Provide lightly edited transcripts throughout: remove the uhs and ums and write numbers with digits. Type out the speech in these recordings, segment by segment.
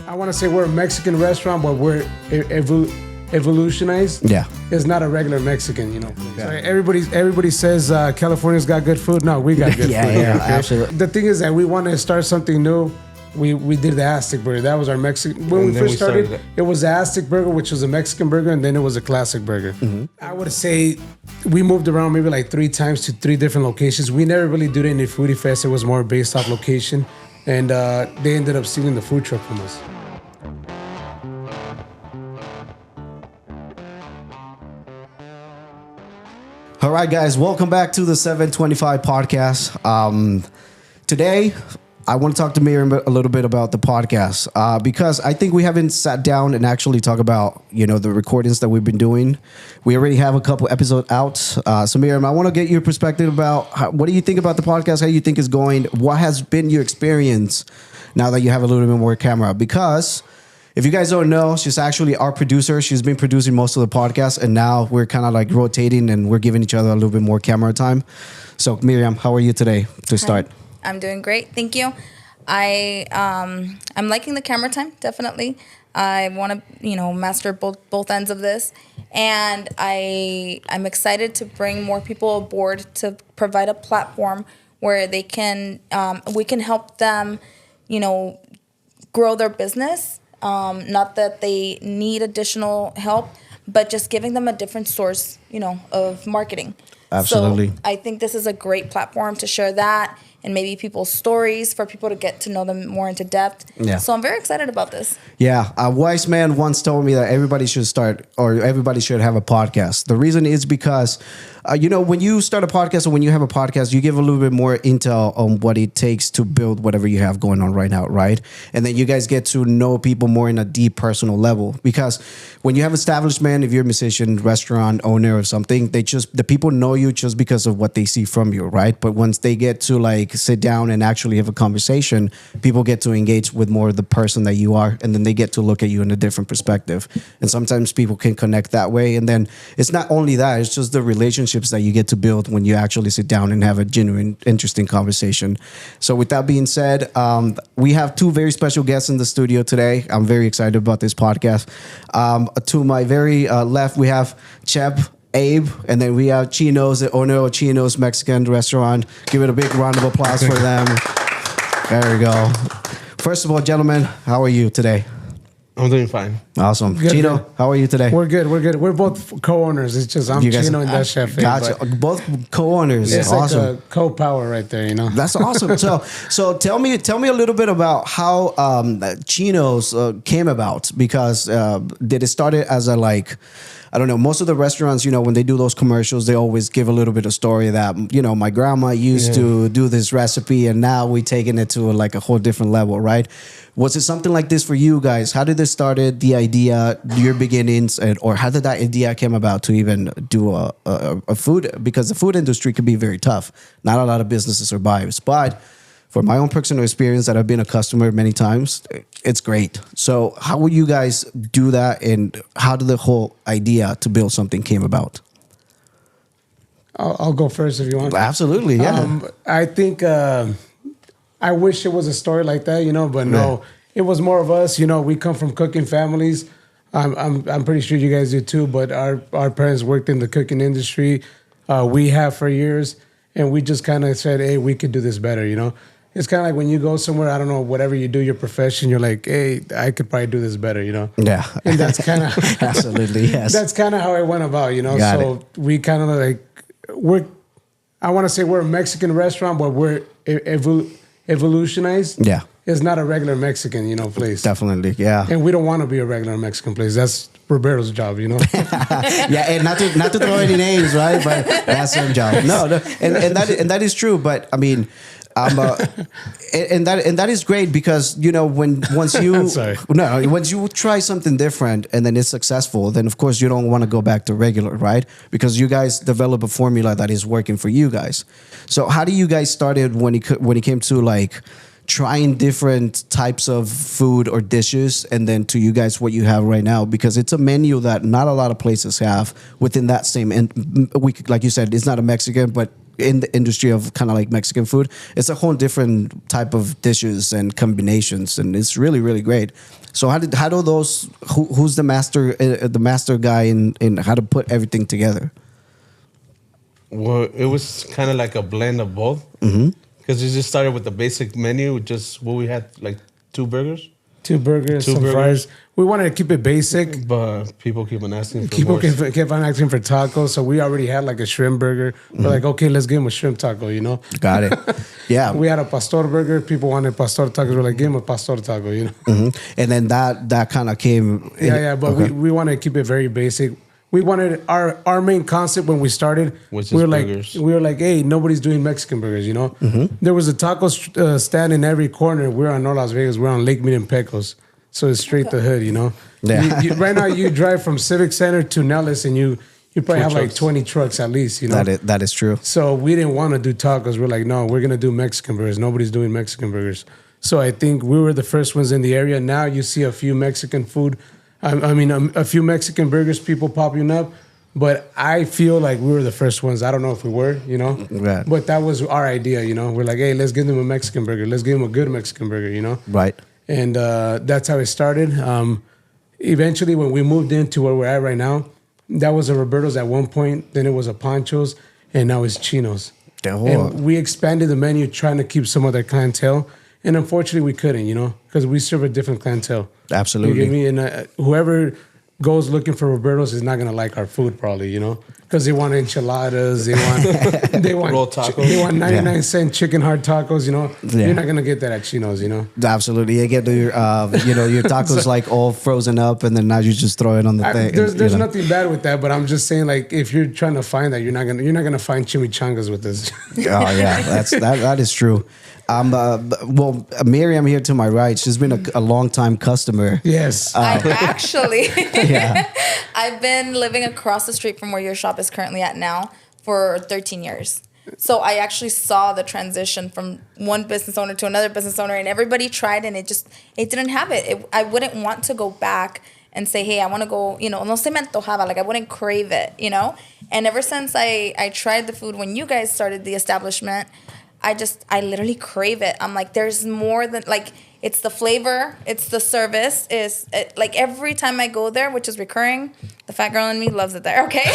I want to say we're a Mexican restaurant, but we're evolutionized. Yeah. It's not a regular Mexican, you know. Yeah. So everybody says California's got good food. No, we got good food. Yeah, okay? absolutely. The thing is that we want to start something new. We did the Aztec burger. That was our Mexican. When we first started, it was the Aztec burger, which was a Mexican burger, and then it was a classic burger. Mm-hmm. I would say we moved around maybe like 3 times to 3 different locations. We never really did any foodie fest. It was more based off location, and they ended up stealing the food truck from us. All right, guys, welcome back to the 725 podcast. Today, I want to talk to Miriam a little bit about the podcast because I think we haven't sat down and actually talk about, the recordings that we've been doing. We already have a couple episodes out. So Miriam, I want to get your perspective about what do you think about the podcast? How do you think it's going? What has been your experience now that you have a little bit more camera? Because if you guys don't know, she's actually our producer. She's been producing most of the podcasts, and now we're kind of like rotating and we're giving each other a little bit more camera time. So Miriam, how are you today to start? I'm doing great. Thank you. I'm liking the camera time, definitely. I want to, master both ends of this. And I'm excited to bring more people aboard to provide a platform where they can, we can help them, grow their business. Not that they need additional help, but just giving them a different source, of marketing. Absolutely. So I think this is a great platform to share that and maybe people's stories for people to get to know them more into depth. Yeah. So I'm very excited about this. Yeah. A wise man once told me that everybody should start or everybody should have a podcast. The reason is because, when you start a podcast or when you have a podcast, you give a little bit more intel on what it takes to build whatever you have going on right now, right? And then you guys get to know people more in a deep personal level. Because when you have establishment, if you're a musician, restaurant owner or something, the people know you just because of what they see from you, right? But once they get to sit down and actually have a conversation, people get to engage with more of the person that you are, and then they get to look at you in a different perspective. And sometimes people can connect that way. And then it's not only that, it's just the relationships that you get to build when you actually sit down and have a genuine, interesting conversation. So with that being said, we have 2 very special guests in the studio today. I'm very excited about this podcast. To my very left, we have Abe, and then we have Chinos, the owner of Chinos Mexican restaurant. Give it a big round of applause for them. There we go. First of all, gentlemen, how are you today? I'm doing fine. Awesome. Good, Chino, good. How are you today? We're good. We're both co-owners. It's just I'm Chino and that's Chef. Gotcha. Both co-owners. It's awesome. like a co-power right there, That's awesome. So tell me a little bit about how Chinos came about, because did it start as a I don't know, most of the restaurants, when they do those commercials, they always give a little bit of story that, my grandma used to do this recipe and now we're taking it to a whole different level, right? Was it something like this for you guys? How did this started, the idea, your beginnings, or how did that idea came about to even do a food? Because the food industry can be very tough. Not a lot of businesses survives, but for my own personal experience that I've been a customer many times, it's great. So how would you guys do that, and how did the whole idea to build something came about? I'll go first if you want. Absolutely, yeah. I think I wish it was a story like that, but no, it was more of us. We come from cooking families. I'm pretty sure you guys do too. But our parents worked in the cooking industry. We have for years, and we just kind of said, hey, we could do this better. It's kind of like when you go somewhere, I don't know, whatever you do, your profession, you're like, hey, I could probably do this better, Yeah. And that's kind of absolutely, yes. That's kind of how it went about, So we kind of I want to say we're a Mexican restaurant, but we're evolutionized. Yeah. It's not a regular Mexican, place. Definitely, yeah. And we don't want to be a regular Mexican place. That's Roberto's job, Yeah, and not to throw any names, right? But that's some job. No, and that is true. But I mean, and that is great because once you try something different and then it's successful, then of course you don't want to go back to regular, right? Because you guys develop a formula that is working for you guys. So how do you guys started when it came to trying different types of food or dishes, and then to you guys what you have right now, because it's a menu that not a lot of places have within that same, and like you said, it's not a Mexican, but in the industry of kind of like Mexican food, it's a whole different type of dishes and combinations, and it's really, really great. So how do those, who's the master guy in how to put everything together? Well, it was kind of like a blend of both. Because it just started with the basic menu, just what we had, like 2 burgers. 2 burgers, some fries. We wanted to keep it basic. But people keep on asking for People more. kept on asking for tacos, so we already had like a shrimp burger. We're like, okay, let's give them a shrimp taco, you know? Got it. Yeah. We had a pastor burger. People wanted pastor tacos. We're like, give them a pastor taco, you know? And then that kind of came. But we wanted to keep it very basic. We wanted our main concept when we started. Was we burgers. were like, hey, nobody's doing Mexican burgers, you know. There was a taco stand in every corner. We're on North Las Vegas. We're on Lake Mead and Pecos, so it's straight to hood, you know. Yeah. Right now, you drive from Civic Center to Nellis, and you probably have like 20 trucks at least, you know. That is true. So we didn't want to do tacos. We're like, no, we're gonna do Mexican burgers. Nobody's doing Mexican burgers. So I think we were the first ones in the area. Now you see a few Mexican food. A few Mexican burgers, people popping up, but I feel like we were the first ones. I don't know if we were, you know, Right. but that was our idea, you know. We're like, hey, let's give them a Mexican burger. Let's give them a good Mexican burger, you know. Right. And that's how it started. Eventually, when we moved into where we're at right now, that was a Roberto's at one point. Then it was a Pancho's, and now it's Chinos. Oh. And we expanded the menu, trying to keep some of their clientele. And unfortunately, we couldn't, you know, because we serve a different clientele. Absolutely. You get me? And whoever goes looking for Roberto's is not gonna like our food, probably, you know, because they want enchiladas, they want Roll tacos. they want 99-cent chicken heart tacos, you know. Yeah. You're not gonna get that at Chinos, you know. Absolutely. You get your your tacos like all frozen up, and then now you just throw it on the thing. There's nothing bad with that, but I'm just saying, like, if you're trying to find that, you're not gonna find chimichangas with this. Oh yeah, that is true. Miriam here to my right, she's been a long time customer. Yes. I actually, Yeah. I've been living across the street from where your shop is currently at now for 13 years. So I actually saw the transition from one business owner to another business owner, and everybody tried, and it didn't have it. I wouldn't want to go back and say, hey, I want to go, you know, no se me antojaba, like I wouldn't crave it, you know? And ever since I tried the food when you guys started the establishment, I literally crave it. I'm like, there's more than, like, it's the flavor, it's the service, like every time I go there, which is recurring, the fat girl in me loves it there, okay?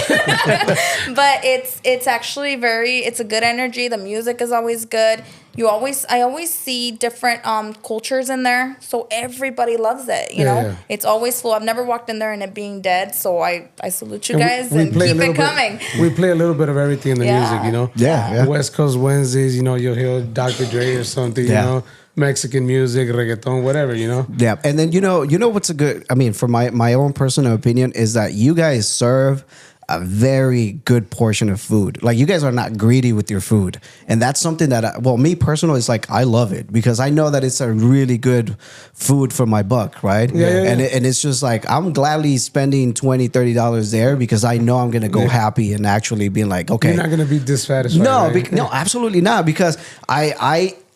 But it's actually it's a good energy. The music is always good. I always see different cultures in there, so everybody loves it, you know? Yeah. It's always full. I've never walked in there and it being dead, so I salute you guys and play a keep little it coming. We play a little bit of everything in the Yeah. music, you know. Yeah. West Coast Wednesdays, you know, you'll hear Dr. Dre or something, Yeah. you know. Mexican music, reggaeton, whatever, you know. Yeah, and then you know what's a good. I mean, for my own personal opinion, is that you guys serve a very good portion of food. Like, you guys are not greedy with your food, and that's something that me personally is like, I love it because I know that it's a really good food for my buck, right? Yeah. And it's just like, I'm gladly spending $20-$30 there because I know I'm gonna go happy and actually being like, okay, You're not gonna be dissatisfied. no, right? no, absolutely not. Because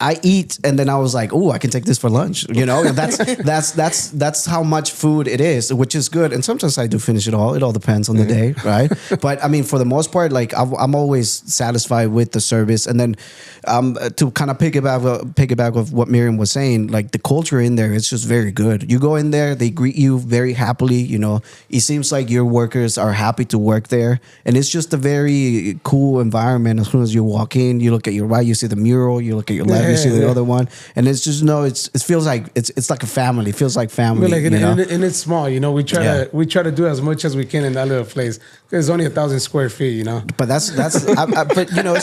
I eat and then I was like, oh, I can take this for lunch. You know, and that's how much food it is, which is good. And sometimes I do finish it all. It all depends on the day, right? But I mean, for the most part, like I'm always satisfied with the service. And then to kind of piggyback with what Miriam was saying, like the culture in there, it's just very good. You go in there, they greet you very happily. You know, it seems like your workers are happy to work there, and it's just a very cool environment. As soon as you walk in, you look at your right, you see the mural. You look at your left, you see the other one, and it's just it feels like it's like a family. It feels like family. But like, you know? and it's small, you know. We try to do as much as we can in that little place. It's only 1,000 square feet, you know. But that's but you know,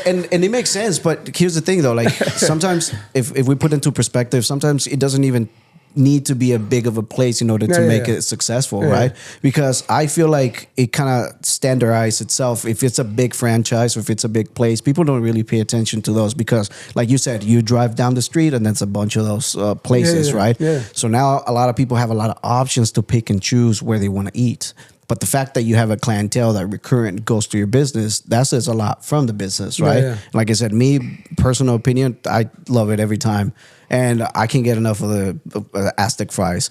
and it makes sense. But here's the thing, though. Like, sometimes if we put into perspective, sometimes it doesn't even need to be a big of a place in order to make it successful, right? Because I feel like it kind of standardizes itself. If it's a big franchise or if it's a big place, people don't really pay attention to those because, like you said, you drive down the street and there's a bunch of those places, right? Yeah. So now a lot of people have a lot of options to pick and choose where they want to eat. But the fact that you have a clientele that recurrent goes to your business, that says a lot from the business, right? Yeah. Like I said, me, personal opinion, I love it every time. And I can't get enough of the Aztec fries.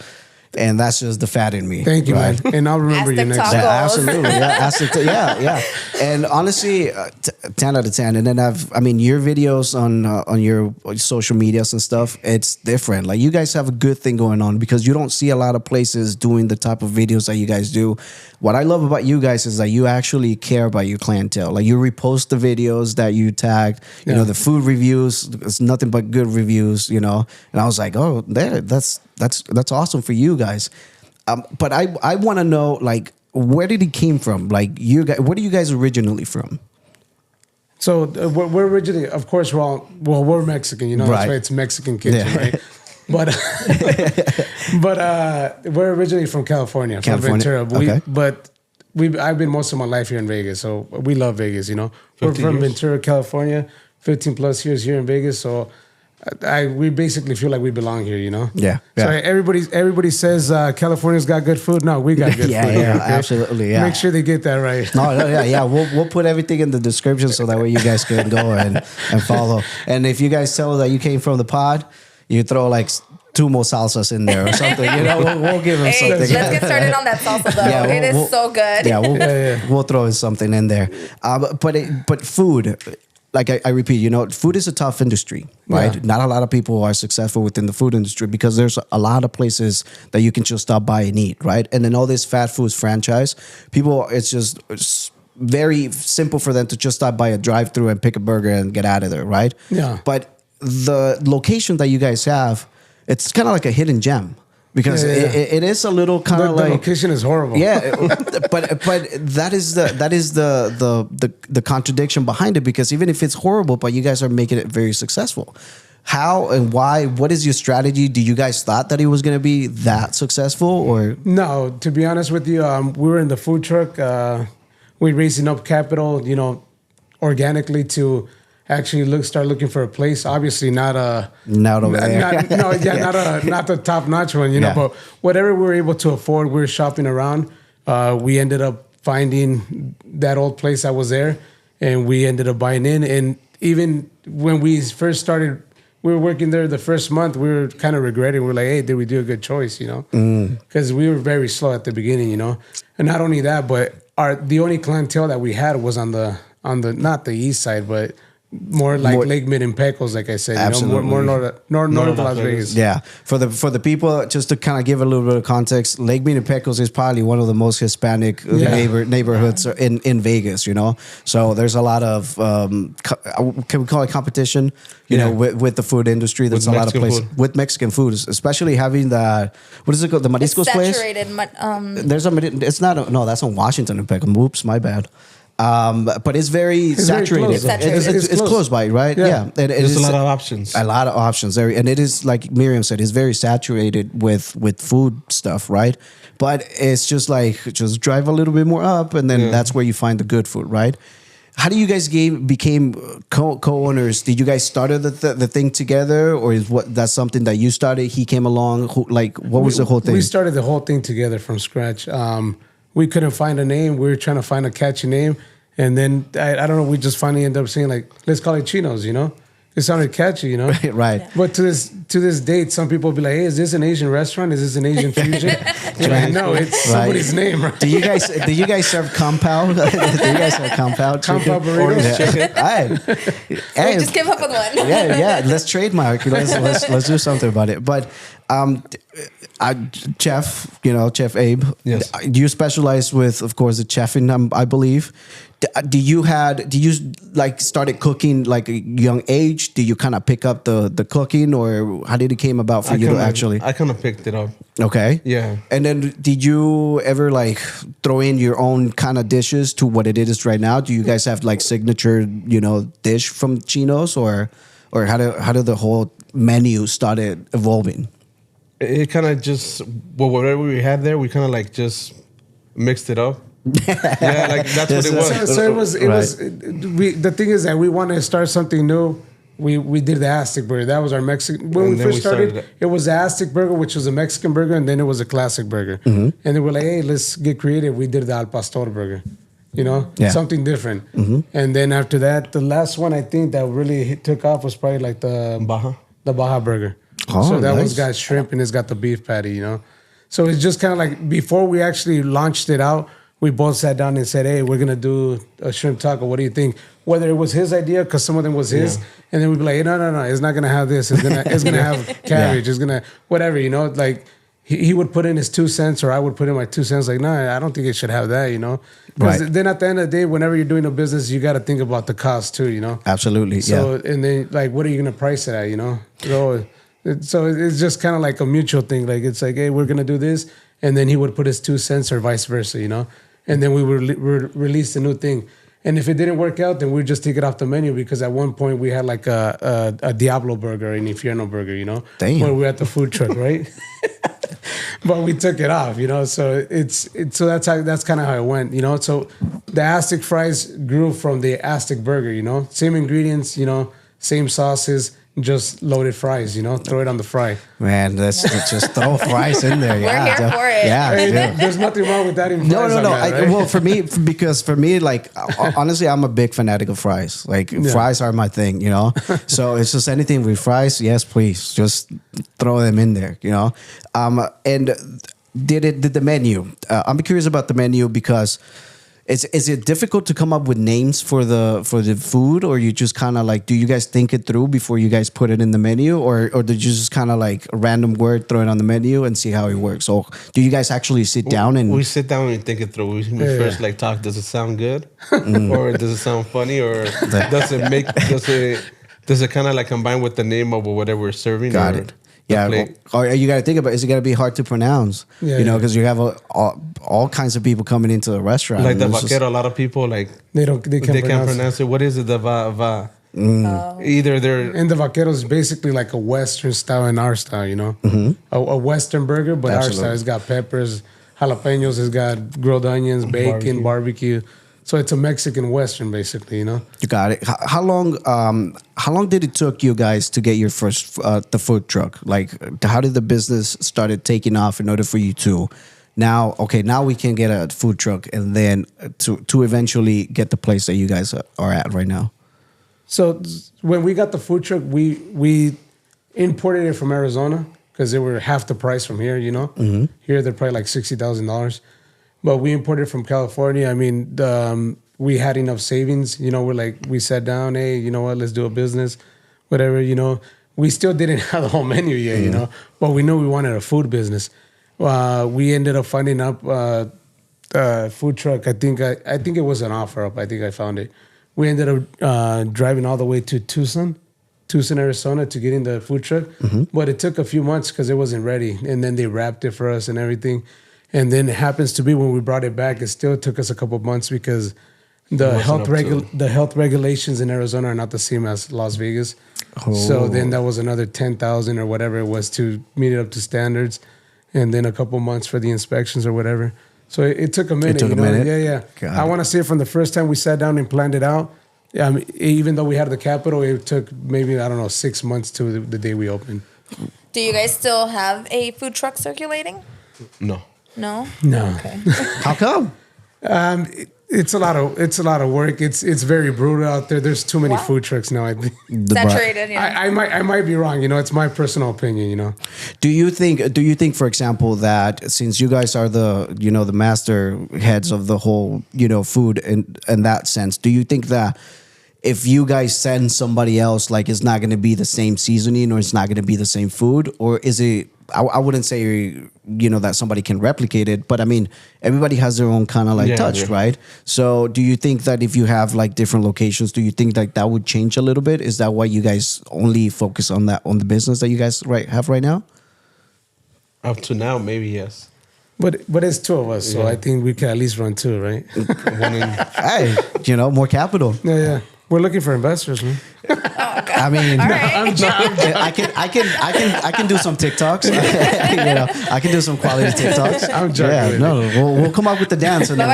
And that's just the fat in me. Thank you, right? man. And I'll remember you Aztec next tacos. time. Yeah, absolutely. Yeah. And honestly, 10 out of 10. And then your videos on your social medias and stuff, it's different. Like you guys have a good thing going on because you don't see a lot of places doing the type of videos that you guys do. What I love about you guys is that you actually care about your clientele. Like you repost the videos that you tagged, you know, the food reviews, it's nothing but good reviews, you know. And I was like, oh, that's awesome for you guys. But I want to know, like, where did he came from? Like, you guys, where are you guys originally from? So we're originally, of course, we're Mexican, you know, Right. that's why it's Mexican kitchen, Yeah. right? But we're originally from California, from Ventura. Okay. I've been most of my life here in Vegas, so we love Vegas, you know. We're 15 from years? Ventura, California, 15 plus years here in Vegas, so we basically feel like we belong here, you know. Yeah. So everybody says California's got good food. No, we got good Yeah, food. yeah, here, okay? absolutely, yeah. Make sure they get that right. No, yeah. We'll put everything in the description so that way you guys can go and follow. And if you guys tell that you came from the pod, you throw like 2 more salsas in there or something. You know, we'll give them Hey, something. let's get started on that salsa though. Yeah, It is so good. Yeah, we'll throw in something in there. But food, like I repeat, you know, food is a tough industry, right? Yeah. Not a lot of people are successful within the food industry because there's a lot of places that you can just stop by and eat, right? And then all this fast foods franchise, people, it's very simple for them to just stop by a drive-through and pick a burger and get out of there, right? Yeah. But the location that you guys have, it's kind of like a hidden gem because Yeah. it is a little kind The of like location is horrible. yeah, but that is the contradiction behind it because even if it's horrible, but you guys are making it very successful. How and why? What is your strategy? Do you guys thought that it was going to be that successful or No, to be honest with you, we were in the food truck. We're raising up capital, you know, organically to actually start looking for a place. Obviously, not over there? not the top notch one, you know. Yeah. But whatever we were able to afford, we were shopping around. We ended up finding that old place that was there, and we ended up buying in. And even when we first started, we were working there the first month. We were kind of regretting. We're like, hey, did we do a good choice? You know, because we were very slow at the beginning, you know. And not only that, but the only clientele that we had was on the not the east side, but more like Lake Mid and Pecos, like I said, Absolutely. you know, more north of Las Vegas. Yeah, for the people, just to kind of give a little bit of context, Lake Mead and Pecos is probably one of the most Hispanic neighborhoods in Vegas. You know, so there's a lot of can we call it competition? You know, with the food industry, there's a lot of places with Mexican food, especially having that. What is it called? The Mariscos place. Saturated. There's it's not. No, that's on Washington and Pecos. Oops, my bad. But it's very saturated. It's close by, right? Yeah. There's a lot of options. A lot of options there, and it is like Miriam said, it's very saturated with food stuff, right? But it's just drive a little bit more up, and then that's where you find the good food, right? How do you guys became co-owners? Did you guys started the thing together, or is that's something that you started? He came along. What was the whole thing? We started the whole thing together from scratch. We couldn't find a name. We were trying to find a catchy name. And then, I don't know, we just finally ended up saying, like, let's call it Chinos, you know? It sounded catchy, you know? Right. Yeah. But to this date, some people will be like, hey, is this an Asian restaurant? Is this an Asian fusion? Like, no, it's somebody's name, right? Do you guys serve compound? Do you guys serve compound chicken? Compound burritos? Chicken? Hey, Just give up with one. yeah. Let's trademark. Let's do something about it. But Chef, Chef Abe. Yes. Do you specialize with, of course, the chefing? I believe. Do you like started cooking like a young age? Did you kind of pick up the cooking, or how did it came about for you to actually? I kind of picked it up. Okay. Yeah. And then did you ever like throw in your own kind of dishes to what it is right now? Do you guys have like signature, dish from Chinos, or how did the whole menu started evolving? It kind of just whatever we had there, we kind of like just mixed it up. Yeah, like that's what it was. So it was. The thing is that we wanted to start something new. We did the Aztec burger. That was our Mexican. When we first started, it was the Aztec burger, which was a Mexican burger, and then it was a classic burger. Mm-hmm. And then we're like, hey, let's get creative. We did the Al Pastor burger. Something different. Mm-hmm. And then after that, the last one I think that really took off was probably like the Baja burger. Oh, so that nice. one's got shrimp and it's got the beef patty, So it's just kind of like before we actually launched it out, we both sat down and said, hey, we're going to do a shrimp taco. What do you think? Whether it was his idea, because some of them was his, and then we'd be like, no, it's not going to have this. It's going to have cabbage. It's going to, whatever, you know, like he would put in his 2 cents or I would put in my 2 cents. Like, no, I don't think it should have that, you know. Because then at the end of the day, whenever you're doing a business, you got to think about the cost too, you know. Absolutely, So, and then like, what are you going to price it at, you know? So it's just kind of like a mutual thing. Like, it's like, hey, we're going to do this. And then he would put his 2 cents or vice versa, you know. And then we would release a new thing. And if it didn't work out, then we'd just take it off the menu because at one point we had like a Diablo burger, an Infierno burger, you know, Damn. when we were at the food truck, right? But we took it off, you know. So so that's kind of how it went, you know. So the Aztec fries grew from the Aztec burger, you know, same ingredients, you know, same sauces. Just loaded fries, you know, throw it on the fry. Man, let's just throw fries in there. We're here for it. Yeah, Hey, yeah. there's nothing wrong with that. No. Well, for me, like honestly, I'm a big fanatic of fries. Like fries are my thing, you know. So it's just anything with fries. Yes, please, just throw them in there, you know. And did the menu? I'm curious about the menu because. Is it difficult to come up with names for the food, or you just kind of like, do you guys think it through before you guys put it in the menu, or did you just kind of like a random word throw it on the menu and see how it works? Or do you guys actually sit down and we sit down and think it through? We first like talk. Does it sound good, or does it sound funny, or does it kind of like combine with the name of whatever we're serving? Got it. Yeah, or you got to think about, is it going to be hard to pronounce? You know, because you have all kinds of people coming into the restaurant. Like the vaquero, a lot of people like they can't pronounce it. What is it? The va. Either they're and the vaquero is basically like a Western style and our style, you know, a Western burger, but our style has got peppers, jalapenos, it's got grilled onions, bacon, barbecue. So it's a Mexican Western, basically, you know. You got it. How long did it took you guys to get your first the food truck? Like, how did the business started taking off in order for you to now we can get a food truck, and then to eventually get the place that you guys are at right now? So when we got the food truck, we imported it from Arizona because they were half the price from here, you know. Here they're probably like $60,000. But we imported from California. I mean, we had enough savings. You know, we sat down, hey, you know what, let's do a business, whatever, you know. We still didn't have the whole menu yet, you know, but we knew we wanted a food business. We ended up finding up a food truck. I think it was an offer up. I think I found it. We ended up driving all the way to Tucson, Arizona to get in the food truck. But it took a few months because it wasn't ready. And then they wrapped it for us and everything. And then it happens to be when we brought it back, it still took us a couple of months because the health regulations in Arizona are not the same as Las Vegas. So then that was another $10,000 or whatever it was to meet it up to standards, and then a couple months for the inspections or whatever. So it took a minute. Yeah. God. I want to say from the first time we sat down and planned it out, even though we had the capital, it took maybe 6 months to the day we opened. Do you guys still have a food truck circulating? No. No. Okay. How come? It's a lot of work. It's very brutal out there. There's too many food trucks now. I think saturated. Yeah. I might be wrong. You know, it's my personal opinion. You know. Do you think, for example, that since you guys are the master heads of the whole food in that sense, do you think that if you guys send somebody else, like, it's not going to be the same seasoning or it's not going to be the same food, or is it? I wouldn't say that somebody can replicate it, but I mean everybody has their own kind of touch, right? So do you think that if you have like different locations, do you think that would change a little bit? Is that why you guys only focus on the business that you guys have right now? Up to now, maybe yes. But it's two of us, so I think we can at least run two, right? Hey, more capital. Yeah. We're looking for investors, man. I mean, I can do some TikToks. I can do some quality TikToks. I'm joking. We'll come up with the dance. And then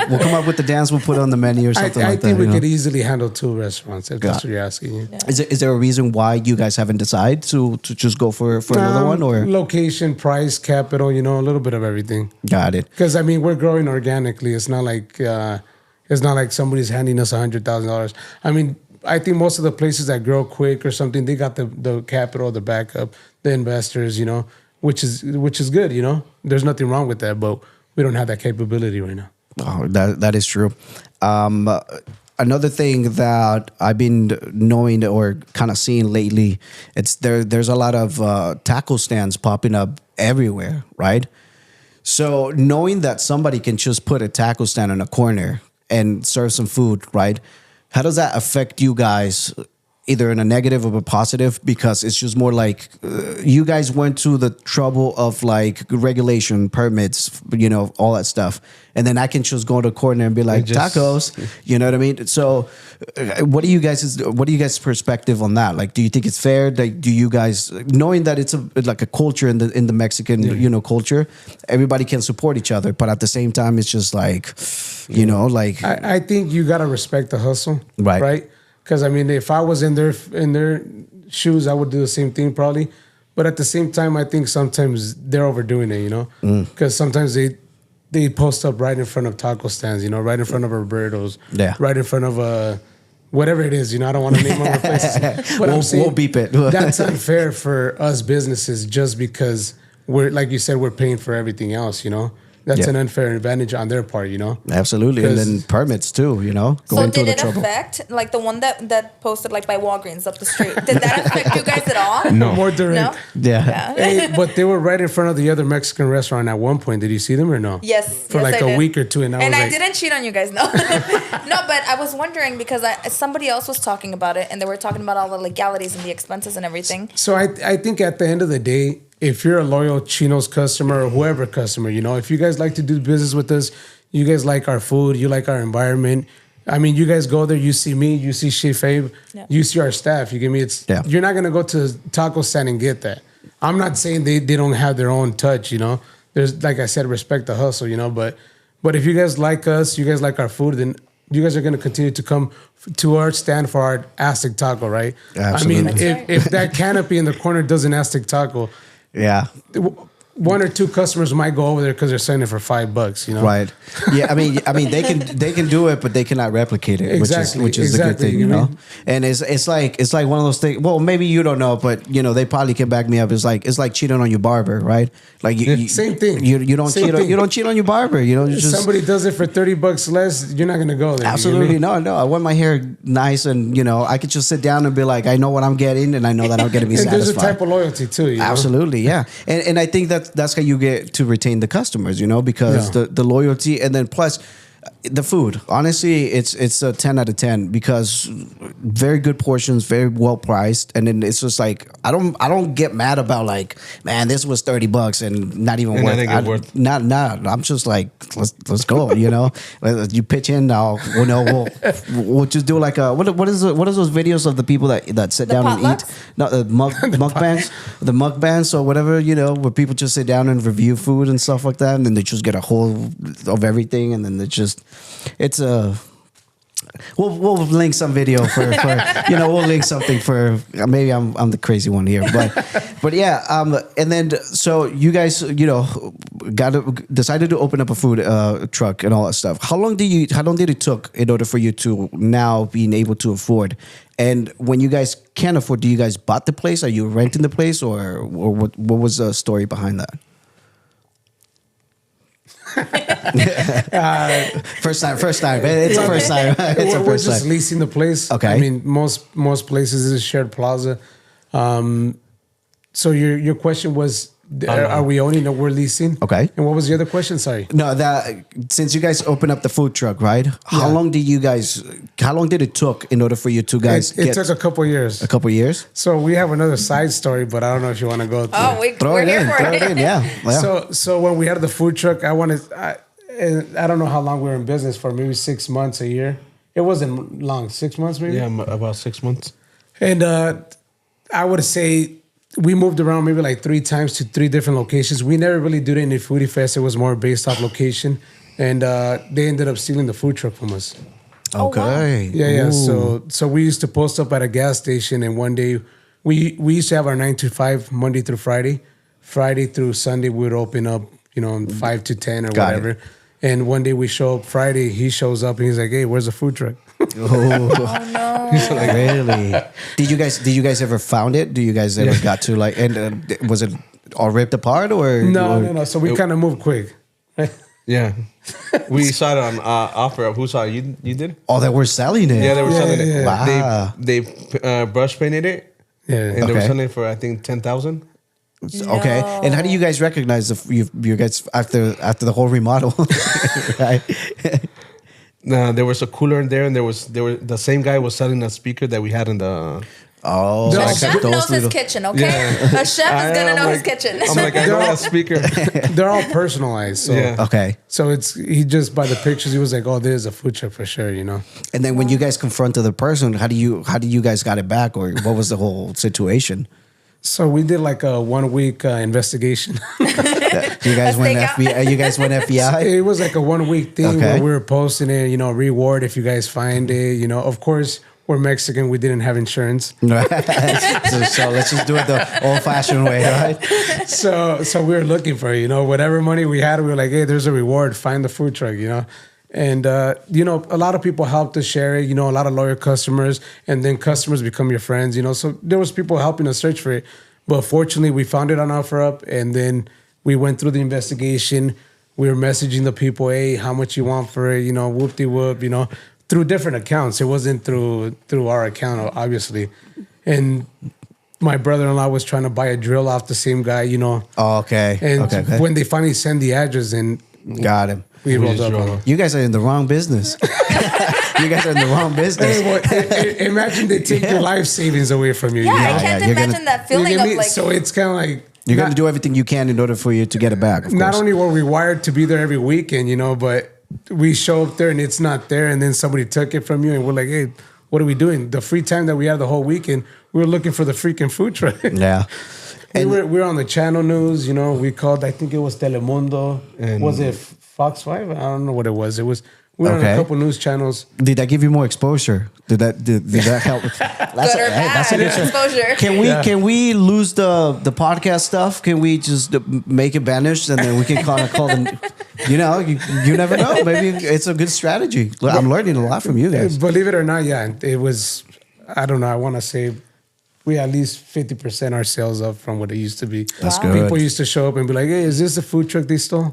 we'll come up with the dance. We'll put it on the menu or something like that. I think we could easily handle two restaurants if that's what you're asking. Yeah. Is there a reason why you guys haven't decided to just go for another one, or location, price, capital? A little bit of everything. Got it. Because I mean, we're growing organically. It's not like. It's not like somebody's handing us $100,000. I mean, I think most of the places that grow quick or something, they got the capital, the backup, the investors. which is good. You know, there's nothing wrong with that, but we don't have that capability right now. Oh, that is true. Another thing that I've been knowing or kind of seeing lately, there's a lot of taco stands popping up everywhere, right? So knowing that somebody can just put a taco stand in a corner and serve some food, right? How does that affect you guys, either in a negative or a positive? Because it's just more like you guys went through the trouble of like regulation, permits, you know, all that stuff. And then I can just go to the corner and be like, tacos, you know what I mean? So what do you guys' perspective on that? Like, do you think it's fair? Like, do you guys, knowing that it's like a culture in the Mexican, you know, culture, everybody can support each other, but at the same time, it's just like, you know, like. I think you got to respect the hustle. Right. Because I mean, if I was in their shoes, I would do the same thing probably. But at the same time, I think sometimes they're overdoing it, you know. Because sometimes they post up right in front of taco stands, you know, right in front of Roberto's, right in front of whatever it is, you know. I don't want to name other places, but we'll beep it. That's unfair for us businesses just because we're, like you said, we're paying for everything else, you know. That's an unfair advantage on their part, you know? Absolutely. And then permits too, you know? So did it affect, like the one that posted like by Walgreens up the street, did that affect you guys at all? No. More direct. No? Yeah. Hey, but they were right in front of the other Mexican restaurant at one point. Did you see them or no? Yes. For like a week or two. And I didn't cheat on you guys, no. No, but I was wondering because somebody else was talking about it and they were talking about all the legalities and the expenses and everything. So I think at the end of the day, if you're a loyal Chinos customer or whoever customer, you know, if you guys like to do business with us, you guys like our food, you like our environment. I mean, you guys go there, you see me, you see Chef Abe, you see our staff. You get me? You're not gonna go to taco stand and get that. I'm not saying they don't have their own touch, you know. There's, like I said, respect the hustle, you know. But if you guys like us, you guys like our food, then you guys are gonna continue to come to our stand for our Aztec taco, right? Absolutely. I mean, if that canopy in the corner does an Aztec taco. Yeah. One or two customers might go over there because they're selling it for $5, you know. Right. Yeah. I mean, they can do it, but they cannot replicate it, which is the good thing, you know. And it's like one of those things. Well, maybe you don't know, but you know they probably can back me up. It's like cheating on your barber, right? Like same thing. You don't cheat on your barber. You know, if somebody does it for $30 less, you're not gonna go there. Absolutely no. I want my hair nice, and you know I could just sit down and be like, I know what I'm getting, and I know that I'm gonna be and satisfied. There's a type of loyalty too. You know? Absolutely, yeah. And I think that's how you get to retain the customers, you know, because the loyalty, and then plus the food. Honestly, it's a 10 out of 10 because very good portions, very well priced, and then it's just like I don't get mad about like, man, this was $30 and not even worth. Not. I'm just like, let's go, you know. You pitch in now, we'll just do like a what is those videos of the people that sit down and eat? No, the mukbangs, the mukbangs or whatever, you know, where people just sit down and review food and stuff like that, and then they just get a whole of everything, and then they just. It's a. We'll link some video for you know, we'll link something for, maybe I'm the crazy one here, but yeah, and then so you guys, you know, decided to open up a food truck and all that stuff. How long did it took in order for you to now being able to afford? And when you guys can't afford, do you guys bought the place? Are you renting the place, or what was the story behind that? First time. It's a first time. We're just leasing the place. Okay. I mean, most places is a shared plaza. So your question was, are we owning or we're leasing? Okay. And what was the other question? Sorry. No, that since you guys opened up the food truck, right? How long did it took in order for you two guys? It took a couple of years. A couple of years. So we have another side story, but I don't know if you want to go. Throw it in. Yeah. So when we had the food truck, I don't know how long we were in business for. Maybe 6 months, a year. It wasn't long. 6 months, maybe. Yeah, about 6 months. And I would say we moved around maybe like 3 times to 3 different locations. We never really did any foodie fest. It was more based off location, and they ended up stealing the food truck from us. Okay. Yeah. So we used to post up at a gas station, and one day we used to have our 9 to 5 Monday through Friday. Friday through Sunday we would open up, you know, 5 to 10 or whatever. And one day we show up Friday, he shows up and he's like, "Hey, where's the food truck?" Oh no! Really? Did you guys ever found it? Do you guys ever got to like? And was it all ripped apart, or No. So we kind of moved quick. Yeah. We saw it on offer. Who saw it? You did? Oh, they were selling it. Yeah, they were selling it. Wow. They brush painted it. Yeah. And they were selling it for, I think, 10,000. Okay. And how do you guys recognize you guys after the whole remodel? Right. There was a cooler in there, and the same guy was selling a speaker that we had in the. Oh, A like chef those knows his little- kitchen, okay? A chef is gonna know his kitchen. I'm like, I know that speaker. They're all personalized. So Yeah. Okay. So he just by the pictures he was like, oh, there's a food truck for sure, And then when you guys confronted the person, how do you guys got it back, or what was the whole situation? So we did like a 1 week investigation. You guys went Let's FBI. You guys went FBI. It was like a 1 week thing Okay. where we were posting it, reward if you guys find it. Of course, we're Mexican. We didn't have insurance. so let's just do it the old-fashioned way, right? So we were looking for, whatever money we had, we were like, hey, there's a reward. Find the food truck, And, a lot of people helped us share it, a lot of loyal customers, and then customers become your friends, So there was people helping us search for it. But fortunately, we found it on OfferUp, and then we went through the investigation. We were messaging the people, hey, how much you want for it, whoop-de-whoop, through different accounts. It wasn't through our account, obviously. And my brother-in-law was trying to buy a drill off the same guy, Oh, okay. And Okay. when they finally send the address in, Got him. we rolled just up on drove. him. You guys are in the wrong business. You guys are in the wrong business. Hey, well, imagine they take your life savings away from you. Yeah, you know? I can't you're imagine gonna- that You feeling get of me? like. So it's kind of like You're not, going to do everything you can in order for you to get it back. Of not course. only were we wired to be there every weekend, but we show up there and it's not there, and then somebody took it from you, and we're like, hey, what are we doing? The free time that we had the whole weekend, we were looking for the freaking food truck. Yeah. we were on the channel news, we called, I think it was Telemundo. And- was it Fox 5? I don't know what it was. We were on Okay. a couple news channels. Did that give you more exposure? Did that help? That's Good or bad exposure. Can we lose the podcast stuff? Can we just make it vanish, and then we can call them? You never know. Maybe it's a good strategy. I'm learning a lot from you guys. Believe it or not, yeah, it was, I don't know, I want to say we at least 50% our sales up from what it used to be. That's good. People used to show up and be like, hey, is this the food truck they stole?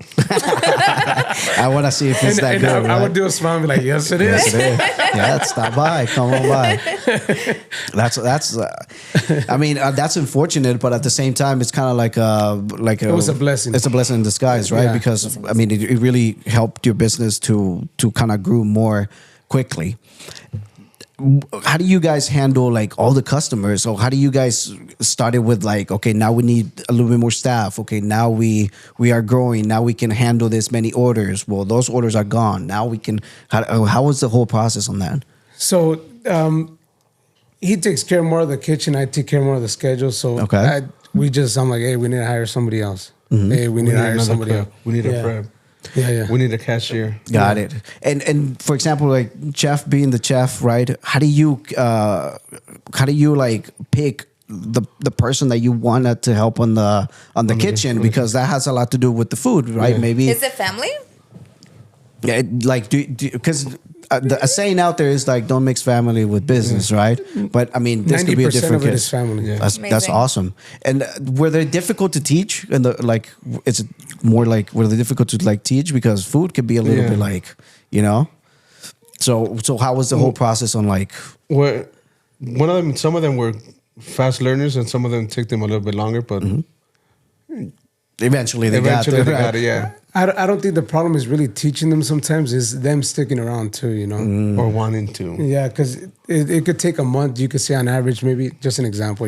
I want to see if it's that and good. I would do a smile and be like, yes, it is. Yes, it is. Yeah, stop by. Come on by. That's. I mean, that's unfortunate, but at the same time, it's kind of like it was a blessing. It's a blessing in disguise, right? Yeah. Because I mean, it really helped your business to kind of grow more quickly. How do you guys handle like all the customers? Or how do you guys started with like, okay, now we need a little bit more staff. Okay, now we are growing. Now we can handle this many orders. Well, those orders are gone. Now we can. How was the whole process on that? So he takes care more of the kitchen. I take care more of the schedule. So Okay. I'm like, hey, we need to hire somebody else. Hey, we need to hire another somebody prep. else. We need Yeah. a prep. Yeah. We need a cashier. Got it. And for example, like chef being the chef, right? How do you like pick the person that you wanted to help on the kitchen, because that has a lot to do with the food, right? Yeah. Maybe Is it family? yeah, like because a saying out there is like don't mix family with business, right? But I mean, this could be a 90% different of it case. is family. Yeah. That's Amazing. awesome. And were they difficult to teach? And it's more like were they difficult to like teach, because food could be a little bit like So how was the whole process on like? Well, some of them were fast learners, and some of them took them a little bit longer. But Eventually they got eventually there, they right? got it. Yeah, I don't think the problem is really teaching them. Sometimes is them sticking around too. or wanting to. Yeah, because it could take a month. You could say on average, maybe just an example,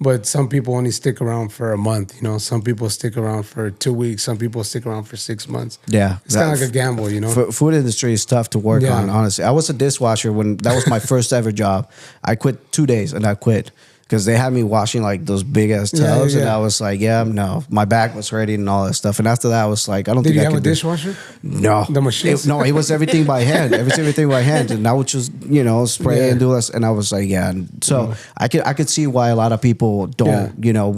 But some people only stick around for a month. Some people stick around for 2 weeks. Some people stick around for 6 months. Yeah, It's kind of like a gamble, Food industry is tough to work Yeah. on. Honestly, I was a dishwasher when that was my first ever job. I quit 2 days and I quit because they had me washing like those big ass tubs, and yeah. I was like, no, my back was hurting and all that stuff. And after that, I was like, I don't Did think you I have a could do. dishwasher? No, The machines? No, it was everything by hand. Everything by hand, and I would just spray Yeah. and do this. And I was like, yeah. And so I could see why a lot of people don't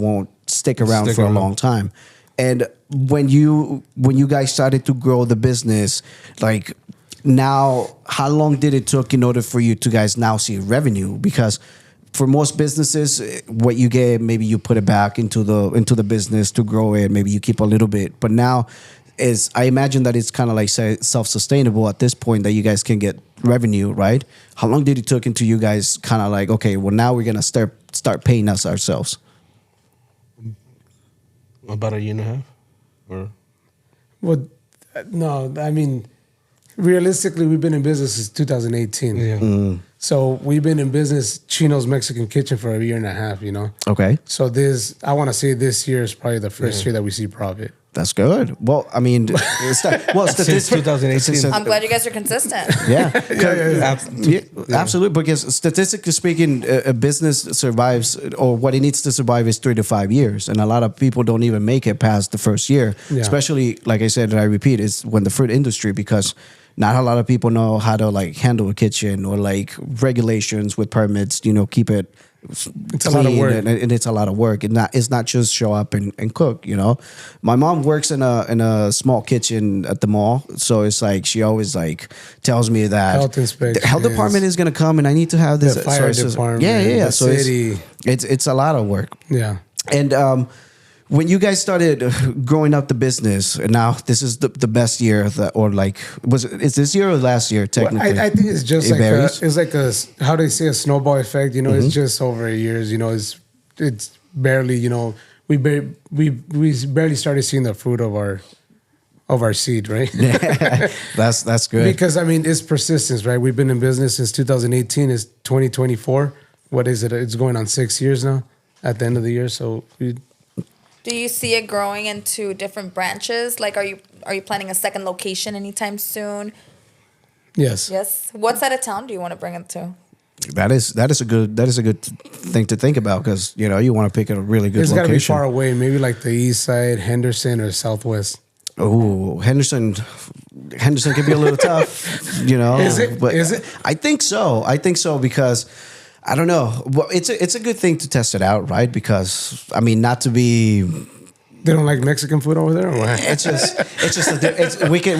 won't stick around Stick for around. a long time. And when you guys started to grow the business, like now, how long did it took in order for you to guys now see revenue? Because for most businesses, what you get, maybe you put it back into the business to grow it. Maybe you keep a little bit, but now I imagine that it's kind of like self-sustainable at this point that you guys can get revenue, right? How long did it took until you guys kind of like, okay, well now we're gonna start paying us ourselves? About a year and a half, or Well, no, I mean, realistically, we've been in business since 2018. yeah. So we've been in business, Chino's Mexican Kitchen, for a year and a half, you know? Okay, So I want to say this year is probably the first year that we see profit. that's good. Well, I mean, Since 2018. I'm glad you guys are consistent. Yeah, Yeah. absolutely. Because statistically speaking, a business survives, or what it needs to survive is 3 to 5 years, and a lot of people don't even make it past the first year. Yeah. Especially, like I said, and I repeat, is when the fruit industry, because not a lot of people know how to like handle a kitchen or like regulations with permits. Keep it. It's a lot of work. and it's a lot of work. It's not just show up and cook. My mom works in a small kitchen at the mall, so it's like she always like tells me that Health inspection, the health department is gonna come and I need to have this. The fire So department, yeah. the So city. it's a lot of work. Yeah. And when you guys started growing up the business, and now this is the best year is this year or last year technically? Well, I think it's just It varies? how they say, a snowball effect. It's just over years. It's barely. We barely started seeing the fruit of our seed, right? That's good. Because it's persistence, right? We've been in business since 2018. It's 2024. What is it? It's going on 6 years now. At the end of the year, so Do you see it growing into different branches? Like, are you planning a second location anytime soon? yes. Yes. What side of town do you want to bring it to? That is a good thing to think about, because you want to pick a really good It's location. got to be far away, maybe like the east side, Henderson, or Southwest. Oh, Henderson can be a little tough, Is it? But Is it? I think so because I don't know. Well, it's a good thing to test it out, right? Because not to be. They don't like Mexican food over there, or what? We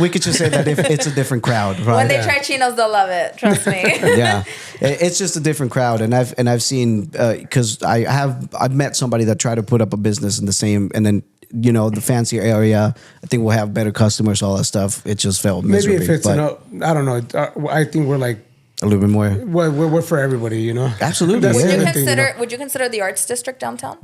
could just say that if it's a different crowd, right? When they try Chinos, they'll love it. Trust me. Yeah, it's just a different crowd, and I've seen because I've met somebody that tried to put up a business in the same, and then the fancier area. I think we'll have better customers, all that stuff. It just felt miserably. Maybe if it's I don't know. I think we're like a little bit more. We're for everybody, Absolutely. That's Would the you other thing, would you consider the arts district downtown?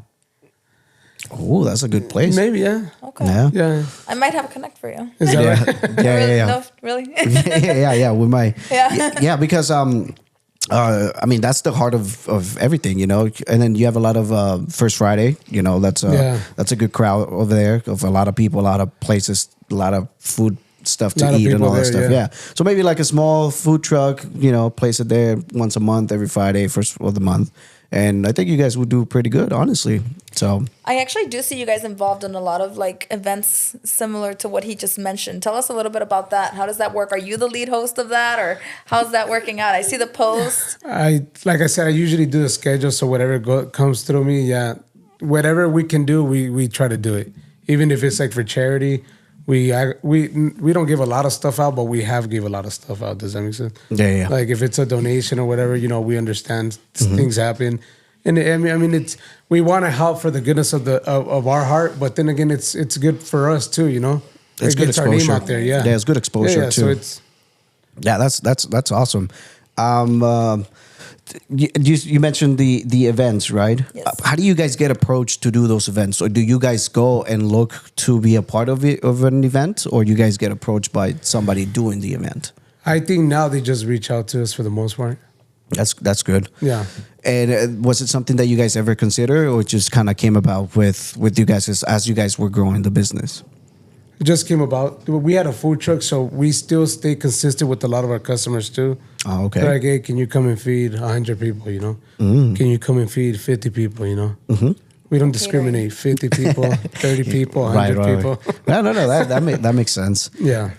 Oh, that's a good place. Maybe, yeah. Okay. Yeah. I might have a connect for you. Is that right? Yeah. No, really? yeah. We might. Yeah. Yeah, because that's the heart of everything, And then you have a lot of First Friday, that's a good crowd over there of a lot of people, a lot of places, a lot of food stuff to eat and all that stuff. Yeah. So maybe like a small food truck, place it there once a month, every Friday, first of the month. And I think you guys would do pretty good, honestly. So I actually do see you guys involved in a lot of like events similar to what he just mentioned. Tell us a little bit about that. How does that work? Are you the lead host of that, or how's that working out? I see the post. Like I said, I usually do the schedule, so whatever comes through me, yeah, whatever we can do, we try to do it. Even if it's like for charity, we don't give a lot of stuff out, but we have give a lot of stuff out. Does that make sense? Yeah. Like if it's a donation or whatever, we understand things happen, and it's we want to help for the goodness of our heart, but then again, it's good for us too. It's it good gets our name exposure out there. Yeah, it's good exposure too. So that's awesome. You mentioned the events, right? Yes. How do you guys get approached to do those events, or do you guys go and look to be a part of an event, or you guys get approached by somebody doing the event? I think now they just reach out to us for the most part. That's good. Yeah. And was it something that you guys ever consider, or it just kind of came about with you guys as you guys were growing the business? It just came about. We had a food truck, so we still stay consistent with a lot of our customers too. Oh, okay. They're like, hey, can you come and feed 100 people, Can you come and feed 50 people, Mm-hmm. We don't discriminate. 50 people, 30 people, 100 people. Right. No, that makes sense. Yeah.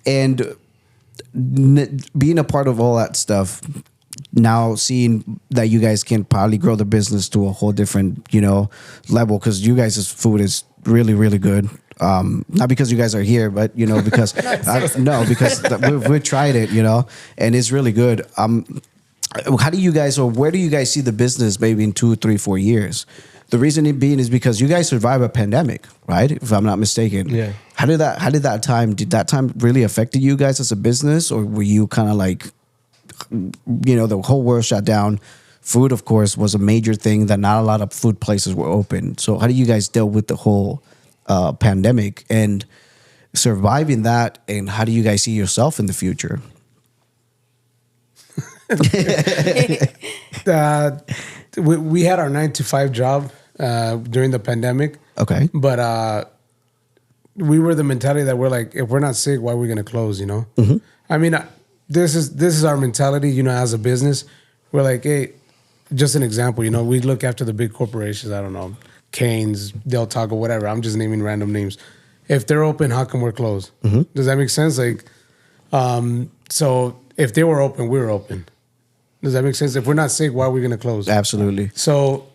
And being a part of all that stuff, now seeing that you guys can probably grow the business to a whole different, level, because you guys' food is really, really good. Not because you guys are here, but because because we've tried it, and it's really good. how do you guys, or where do you guys see the business maybe in 2, 3, 4 years? The reason it being is because you guys survived a pandemic, right? If I'm not mistaken. Yeah. How did that time really affected you guys as a business, or were you kind of like, the whole world shut down? Food, of course, was a major thing that not a lot of food places were open. So how do you guys deal with the whole pandemic and surviving that? And how do you guys see yourself in the future? We had our 9 to 5 job during the pandemic. Okay. But we were the mentality that we're like, if we're not sick, why are we going to close, Mm-hmm. I mean, this is our mentality, as a business. We're like, hey, just an example, we look after the big corporations. I don't know, Cane's, Del Taco, whatever. I'm just naming random names. If they're open, how come we're closed? Mm-hmm. Does that make sense? Like, so if they were open, we were open. Does that make sense? If we're not sick, why are we going to close? Absolutely. So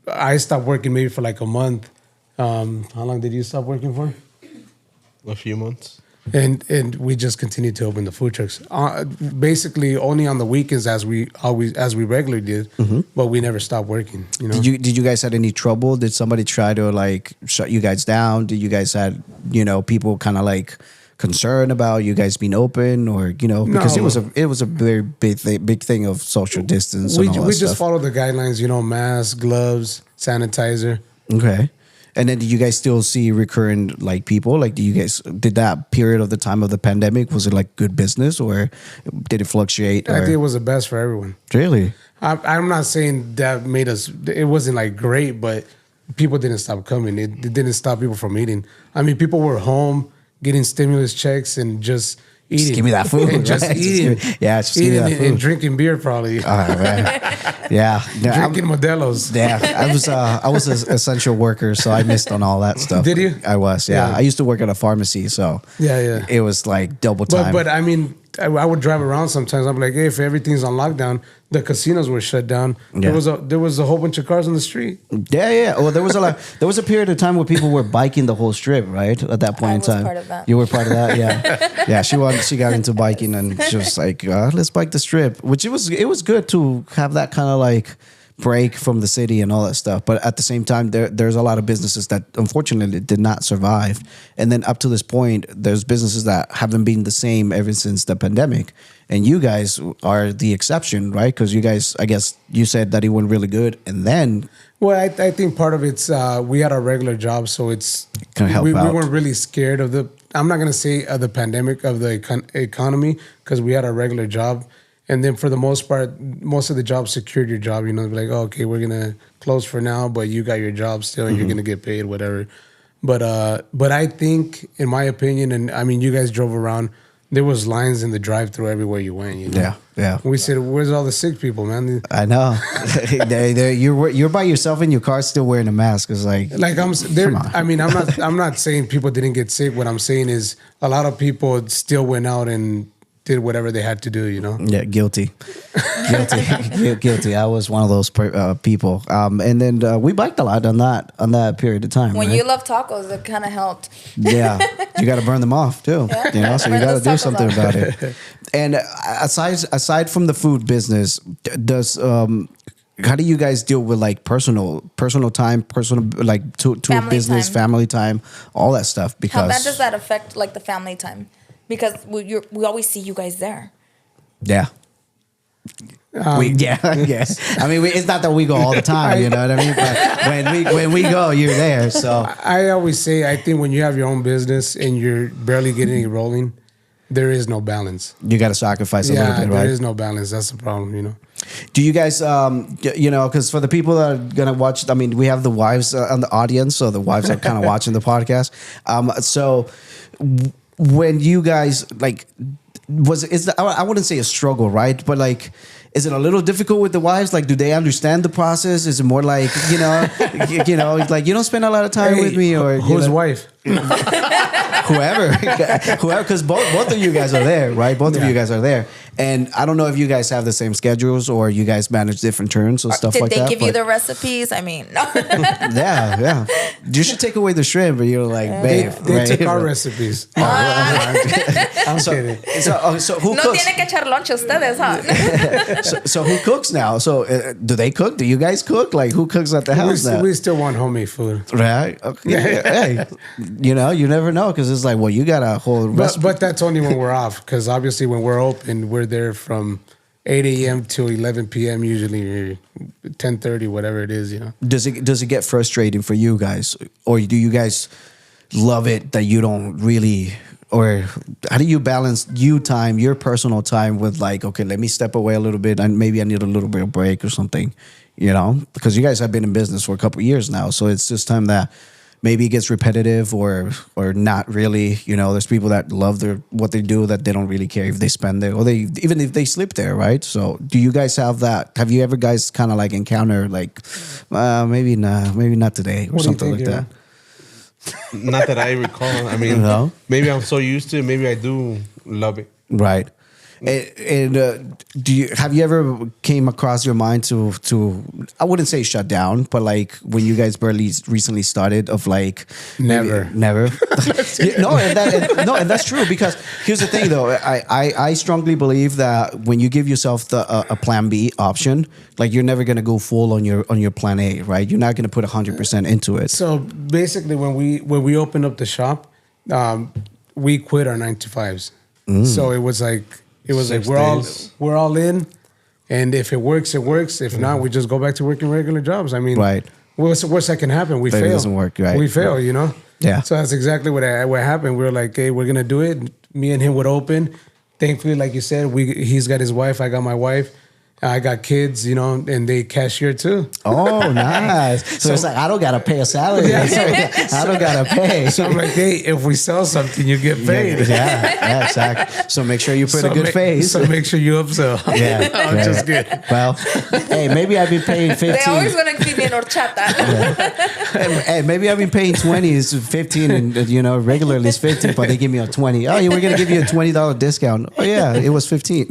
I stopped working maybe for like a month. How long did you stop working for? A few months. And we just continued to open the food trucks. Basically, only on the weekends as we regularly did, Mm-hmm. but we never stopped working. Did you guys had any trouble? Did somebody try to like shut you guys down? Did you guys had people kind of like concerned about you guys being open, or because No. it was a very big thing of social distance. We and all that just stuff. followed the guidelines. Mask, gloves, sanitizer. Okay. And then did you guys still see recurring like people? Like, did that period of the time of the pandemic, was it like good business, or did it fluctuate? I think it was the best for everyone. Really? I'm not saying that made us. It wasn't like great, but people didn't stop coming. It didn't stop people from eating. I mean, people were home getting stimulus checks and just eating. Just give me that food. And just right? eating. Just give me Eating that food. and drinking beer probably. Oh, man. Yeah. No, Drinking Modelo's. Yeah, I was an essential worker, so I missed on all that stuff. Did you? I was, yeah. Yeah. I used to work at a pharmacy, so Yeah. it was like double time. But I mean, I would drive around sometimes. I'm like, hey, if everything's on lockdown, the casinos were shut down. Yeah. There was a whole bunch of cars on the street. Yeah. Well, there was a period of time where people were biking the whole strip, right? At that point I in was time, part of that. You were part of that, yeah. Yeah, she got into biking, and she was like, let's bike the strip, which it was good to have that kind of like break from the city and all that stuff. But at the same time, there's a lot of businesses that unfortunately did not survive. And then up to this point, there's businesses that haven't been the same ever since the pandemic. And you guys are the exception, right? Because you guys, I guess you said that it went really good. And then... Well, I think part of it's we had our regular job, so it's Can help we out. weren't really scared of the. I'm not gonna say the pandemic, of the economy, because we had our regular job, and then for the most part, most of the jobs secured your job. They're like, oh, okay, we're gonna close for now, but you got your job still, and you're gonna get paid, whatever. But I think, in my opinion, and I mean, you guys drove around. There was lines in the drive-through everywhere you went. Yeah. We said, "Where's all the sick people, man?" I know. You're by yourself in your car, still wearing a mask. It's like I'm there. Come on. I mean, I'm not saying people didn't get sick. What I'm saying is a lot of people still went out and did whatever they had to do. Yeah, guilty. Guilty. I was one of those people. And then we biked a lot on that period of time. When right? you love tacos, it kind of helped. Yeah, you got to burn them off too. Yeah. So you Burn got to those do tacos something off. about it. And aside from the food business, does how do you guys deal with like personal time, like to a Family business, time. family time, all that stuff? How Because bad does that affect like the family time? Because we always see you guys there. yeah. Yes. I mean, it's not that we go all the time, you know what I mean? But when we go, you're there. So I always say, I think when you have your own business and you're barely getting it rolling, there is no balance. you got to sacrifice a little bit, right? there is no balance. That's the problem. Do you guys, because for the people that are gonna watch, I mean, we have the wives on the audience, so the wives are kind of watching the podcast. When you guys like, I wouldn't say a struggle, right? But like, is it a little difficult with the wives? Like, do they understand the process? Is it more like, like you don't spend a lot of time with me, or whose wife? whoever, because both of you guys are there, right? Both of you guys are there, and I don't know if you guys have the same schedules or you guys manage different turns or stuff like that. Did they give you the recipes? I mean, no. Yeah. You should take away the shrimp, but you're like, babe. They took our recipes. I'm kidding. So who No cooks? tiene que echar lunch ustedes, huh? So who cooks now? So do they cook? Do you guys cook? Like who cooks at the house now? We still want homemade food. Right? Okay. Hey, you never know because it's like, well, you got a whole recipe. But that's only when we're off, because obviously when we're open, we're there from 8 a.m. to 11 p.m. usually, 10:30, whatever it is. Does it get frustrating for you guys, or do you guys love it that you don't really? Or how do you balance your personal time with like, okay, let me step away a little bit and maybe I need a little bit of break or something, because you guys have been in business for a couple of years now. So it's just time that maybe it gets repetitive or not really, there's people that love what they do that they don't really care if they spend there or even if they sleep there, right? So do you guys have that? Have you ever guys kind of like encounter like, maybe not today or something like that? Not that I recall. I mean, maybe I'm so used to it. Maybe I do love it. Right. And have you ever came across your mind to I wouldn't say shut down, but like when you guys barely recently started of like never. And that's true because here's the thing though, I strongly believe that when you give yourself a plan B option, like you're never gonna go full on your plan A, right? You're not gonna put 100% into it. So basically, when we opened up the shop, we quit our 9 to 5s. So it was like. It was 6 like we're all in, and if it works, it works. If not, we just go back to working regular jobs. I mean, right? What's the worst that can happen? We fail. It doesn't work, right? We fail, Yeah. So that's exactly what happened. We were like, hey, we're gonna do it. Me and him would open. Thankfully, like you said, he's got his wife. I got my wife. I got kids, and they cashier too. Oh, nice. So it's like, I don't got to pay a salary. I don't got to pay. So I'm like, hey, if we sell something, you get paid. Yeah, exactly. So make sure you put a good face. So make sure you upsell. Yeah. I'm just kidding. Well, hey, maybe I've been paying 15. They always want to keep me in horchata. Hey, maybe I've been paying 20, it's 15, and regularly it's 50, but they give me a 20. Oh, yeah, we're going to give you a $20 discount. Oh, yeah, it was 15.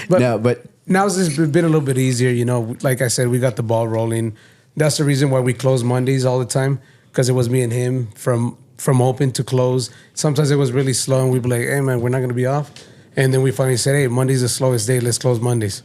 But now it's been a little bit easier, Like I said, we got the ball rolling. That's the reason why we close Mondays all the time, because it was me and him from open to close. Sometimes it was really slow, and we'd be like, "Hey man, we're not gonna be off." And then we finally said, "Hey, Monday's the slowest day. Let's close Mondays."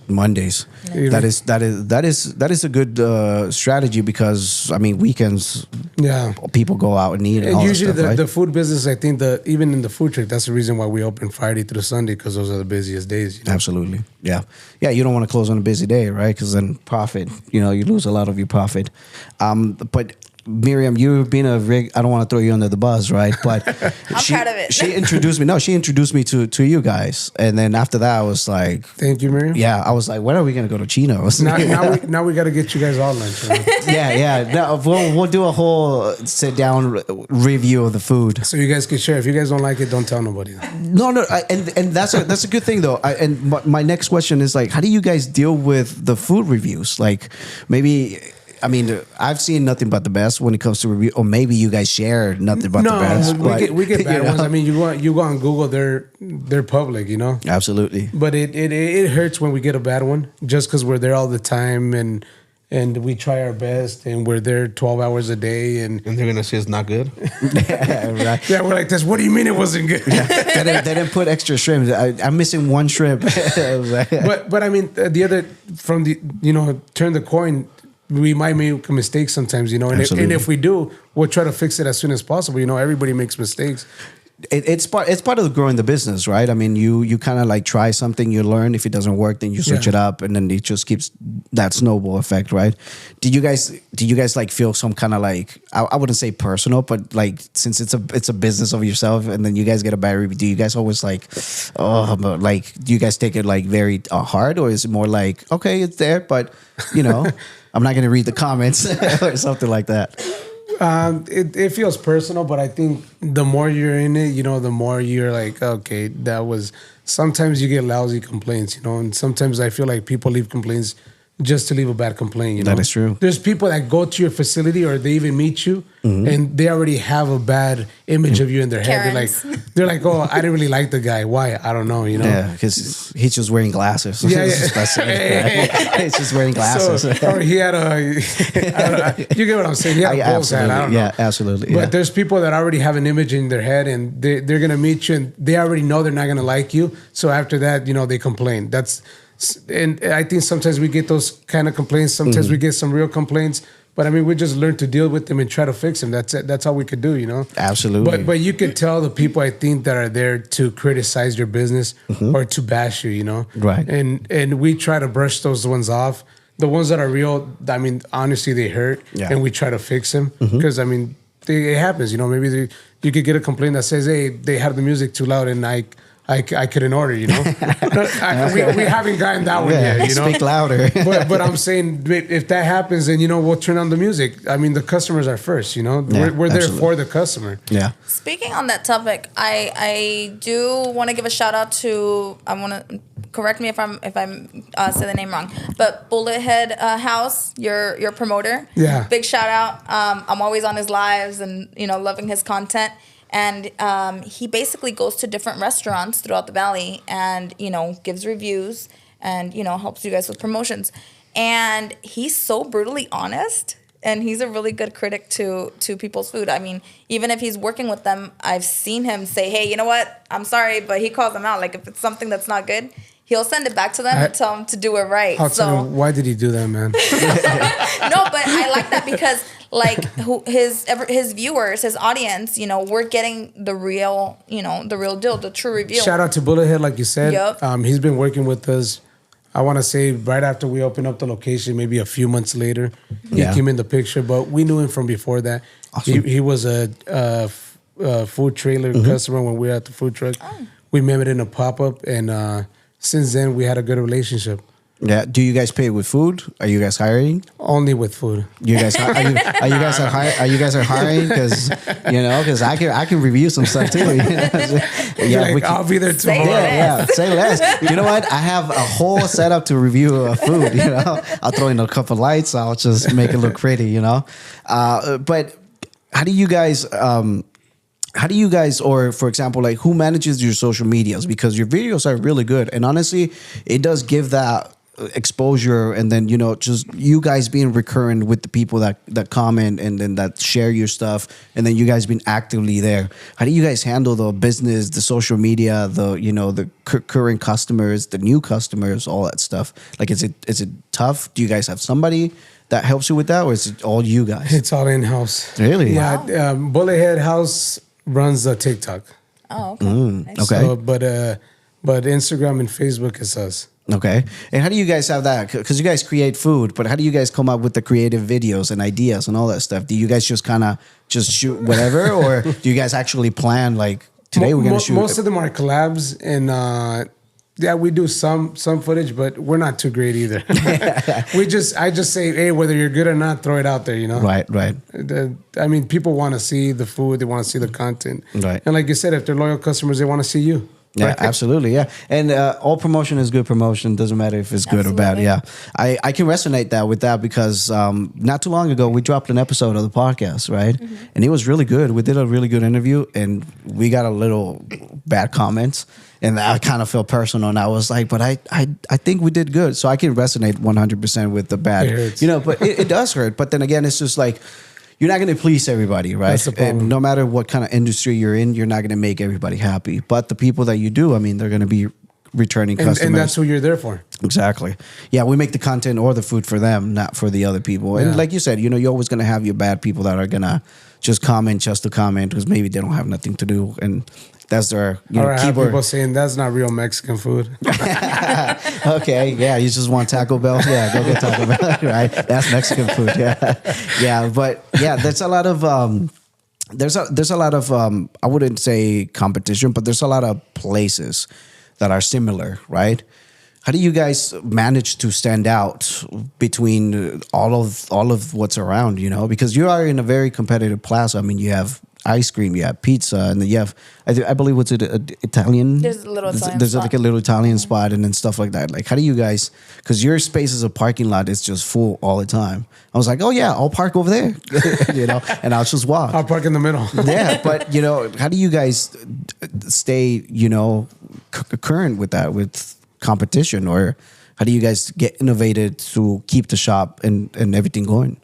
Yeah. That is a good strategy because I mean weekends. Yeah, people go out and eat. And usually stuff, right? the food business, I think even in the food truck, that's the reason why we open Friday through Sunday, because those are the busiest days. Absolutely, yeah. You don't want to close on a busy day, right? Because then profit, you lose a lot of your profit. But Miriam, you've been I don't want to throw you under the bus, right? But I'm proud of it. She introduced me to you guys, and then after that, I was like, "Thank you, Miriam." Yeah, I was like, "When are we gonna go to Chinos?" Now we got to get you guys all lunch. Right? Yeah. No, we'll do a whole sit down review of the food, so you guys can share. If you guys don't like it, don't tell nobody. No, and that's a good thing though. And my next question is like, how do you guys deal with the food reviews? Like, maybe. I mean, I've seen nothing but the best when it comes to review, or maybe you guys share nothing but the best. We get bad ones. I mean, you go on Google, they're public, Absolutely. But it hurts when we get a bad one, just because we're there all the time and we try our best and we're there 12 hours a day and they're gonna say it's not good. Yeah, right. Yeah, we're like this. What do you mean it wasn't good? They didn't put extra shrimp. I'm missing one shrimp. But I mean, the other from the turn the coin. We might make a mistake sometimes, and if we do, we'll try to fix it as soon as possible. Everybody makes mistakes. It's part of growing the business, right? I mean, you kind of like try something, you learn. If it doesn't work, then you switch it up, and then it just keeps that snowball effect, right? Did you guys like feel some kind of like I wouldn't say personal, but like since it's a business of yourself, and then you guys get a bad review, do you guys always like, like do you guys take it like very hard, or is it more like okay, it's there, but I'm not going to read the comments or something like that. It feels personal, but I think the more you're in it, the more you're like, okay, that was. Sometimes you get lousy complaints, and sometimes I feel like people leave complaints just to leave a bad complaint. You know, That is true. There's people that go to your facility or they even meet you, and they already have a bad image of you in their head. They're like, oh, I didn't really like the guy. Why? I don't know. You know, Yeah, because he's just wearing glasses. Yeah, That's it, right? He's just wearing glasses. So, or he had you get what I'm saying? He had a bull's head. I don't know. Yeah, absolutely. But there's people that already have an image in their head, and they're gonna meet you, and they already know they're not gonna like you. So after that, you know, they complain. And I think sometimes we get those kind of complaints. Sometimes we get some real complaints. But I mean, we just learn to deal with them and try to fix them. That's it. That's all we could do, you know. Absolutely. But you could tell the people, I think, that are there to criticize your business or to bash you, you know. Right. And we try to brush those ones off. The ones that are real, I mean, honestly, they hurt, and we try to fix them because I mean, it happens, you know. Maybe you could get a complaint that says, "Hey, they have the music too loud," and I couldn't order, you know. we haven't gotten that one yet, you know. Speak louder. but I'm saying if that happens, then, you know, we'll turn on the music. I mean, the customers are first, you know. We're there for the customer. Yeah. Speaking on that topic, I do want to give a shout out to, I want to correct me if I'm say the name wrong, but Bullethead House, your promoter. Yeah. Big shout out. I'm always on his lives and, you know, loving his content. And he basically goes to different restaurants throughout the valley and, you know, gives reviews and, you know, helps you guys with promotions. And he's so brutally honest, and he's a really good critic to people's food. I mean, even if he's working with them, I've seen him say, hey, you know what? I'm sorry, but he calls them out. Like, if it's something that's not good, he'll send it back to them and tell them to do it right. Why did he do that, man? No, but I like that because, like, his viewers, his audience, you know, we're getting the real deal, the true review. Shout out to Bullethead, like you said. Yep. He's been working with us, I want to say, right after we opened up the location, maybe a few months later. He came in the picture, but we knew him from before that. Awesome. He was a food trailer customer when we were at the food truck. Oh. We met in a pop-up, and since then, we had a good relationship. Yeah. Do you guys pay with food? Are you guys hiring? Only with food. You guys are you guys hiring? Because I can review some stuff too. You know? Yeah, I'll be there tomorrow. Say less. You know what? I have a whole setup to review food. You know, I'll throw in a couple lights. I'll just make it look pretty. You know, but how do you guys? Or for example, like, who manages your social medias? Because your videos are really good, and honestly, it does give that exposure, and then, you know, just you guys being recurrent with the people that comment and then that share your stuff, and then you guys being actively there. How do you guys handle the business, the social media, the current customers, the new customers, all that stuff? Like, is it tough? Do you guys have somebody that helps you with that, or is it all you guys? It's all in-house. Really? Yeah. Wow. Bullethead House runs TikTok. Oh, okay. Nice. Okay. So, but Instagram and Facebook is us. Okay. And how do you guys have that? Because you guys create food, but how do you guys come up with the creative videos and ideas and all that stuff? Do you guys just kind of just shoot whatever, or do you guys actually plan, like, today we're going to shoot? Most of them are collabs, and yeah, we do some footage, but we're not too great either. I just say, hey, whether you're good or not, throw it out there, you know? Right. I mean, people want to see the food, they want to see the content. Right. And like you said, if they're loyal customers, they want to see you. Yeah, right? Absolutely. Yeah. And all promotion is good promotion. Doesn't matter if it's good or bad. Yeah. I can resonate with that because not too long ago, we dropped an episode of the podcast, right? Mm-hmm. And it was really good. We did a really good interview, and we got a little bad comments. And I kind of felt personal, and I was like, but I think we did good. So I can resonate 100% with the bad. It hurts. You know, but it does hurt. But then again, it's just like, you're not going to please everybody, right? That's the problem. And no matter what kind of industry you're in, you're not going to make everybody happy. But the people that you do, I mean, they're going to be returning customers. And that's who you're there for. Exactly. Yeah, we make the content or the food for them, not for the other people. And like you said, you know, you're always going to have your bad people that are going to just comment just to comment because maybe they don't have nothing to do. And that's their keyboard. I have people saying that's not real Mexican food. Okay, yeah, you just want Taco Bell? Yeah, go get Taco Bell, right? That's Mexican food, yeah. But yeah, there's a lot of there's a lot of I wouldn't say competition, but there's a lot of places that are similar, right? How do you guys manage to stand out between all of what's around, you know? Because you are in a very competitive plaza. I mean, you have ice cream, you have pizza, and then you have I believe what's it Italian? There's a little Italian There's spot. like a little Italian spot and then stuff like that. Like how do you guys? Because your space is a parking lot, it's just full all the time. I was like, oh yeah, I'll park over there, and I'll just walk. I'll park in the middle. Yeah, but how do you guys stay current with that, with competition, or how do you guys get innovated to keep the shop and everything going?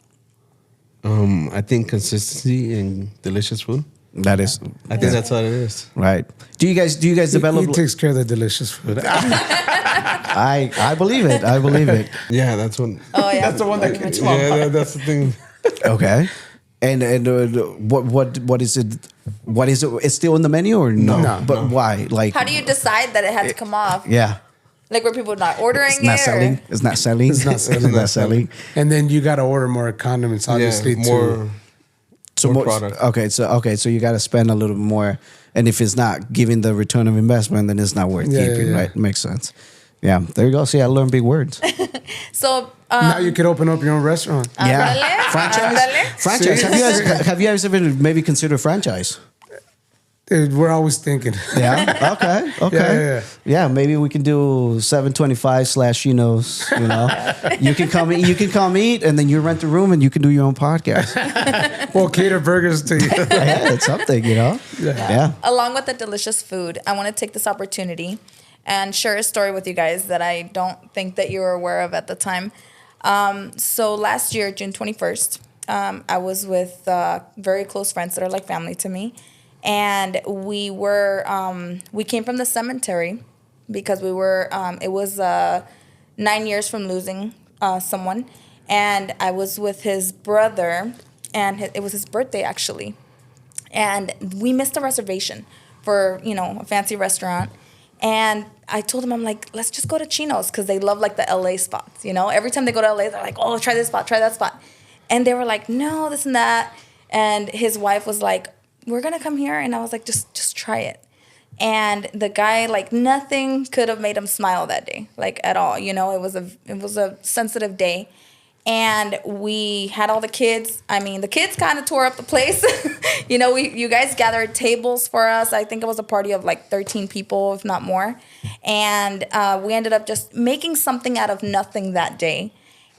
I think consistency and delicious food. That is, I think that's what it is. right. Do you guys develop? He takes care of the delicious food. I believe it. I believe it. Yeah, that's one. Oh yeah, That's the one that gets Yeah, that's the thing. Okay. And what is it? What is it? It's still in the menu or no? No, But no. why? Like, How do you decide that it had to come off? yeah, Like were people not ordering it's not it? selling. Or? It's not selling. It's not selling. It's not selling. And then you got to order more condiments, obviously, Yeah, more. So More product. So you got to spend a little more, and if it's not giving the return of investment, then it's not worth Yeah, keeping, yeah, yeah. right? Makes sense. Yeah, there you go. See, I learned big words. So now you could open up your own restaurant. Yeah, Ándale, franchise. ándale. Franchise. Have you guys ever maybe considered franchise? We're always thinking. Yeah. Okay. Yeah. Maybe we can do 725 / Chinos. You can come. You can come eat, and then you rent the room, and you can do your own podcast. We'll cater burgers to you. Yeah, it's something. Yeah. Along with the delicious food, I want to take this opportunity and share a story with you guys that I don't think that you were aware of at the time. So last year, June 21st, I was with very close friends that are like family to me. And we came from the cemetery because it was 9 years from losing someone. And I was with his brother, and it was his birthday, actually. And we missed a reservation for, a fancy restaurant. And I told him, I'm like, let's just go to Chinos because they love, like, the LA spots, Every time they go to LA, they're like, oh, try this spot, try that spot. And they were like, no, this and that. And his wife was like, we're going to come here. And I was like, just try it. And the guy, like, nothing could have made him smile that day, like, at all. It was a sensitive day. And we had all the kids. I mean, the kids kind of tore up the place. You guys gathered tables for us. I think it was a party of like 13 people, if not more. And we ended up just making something out of nothing that day.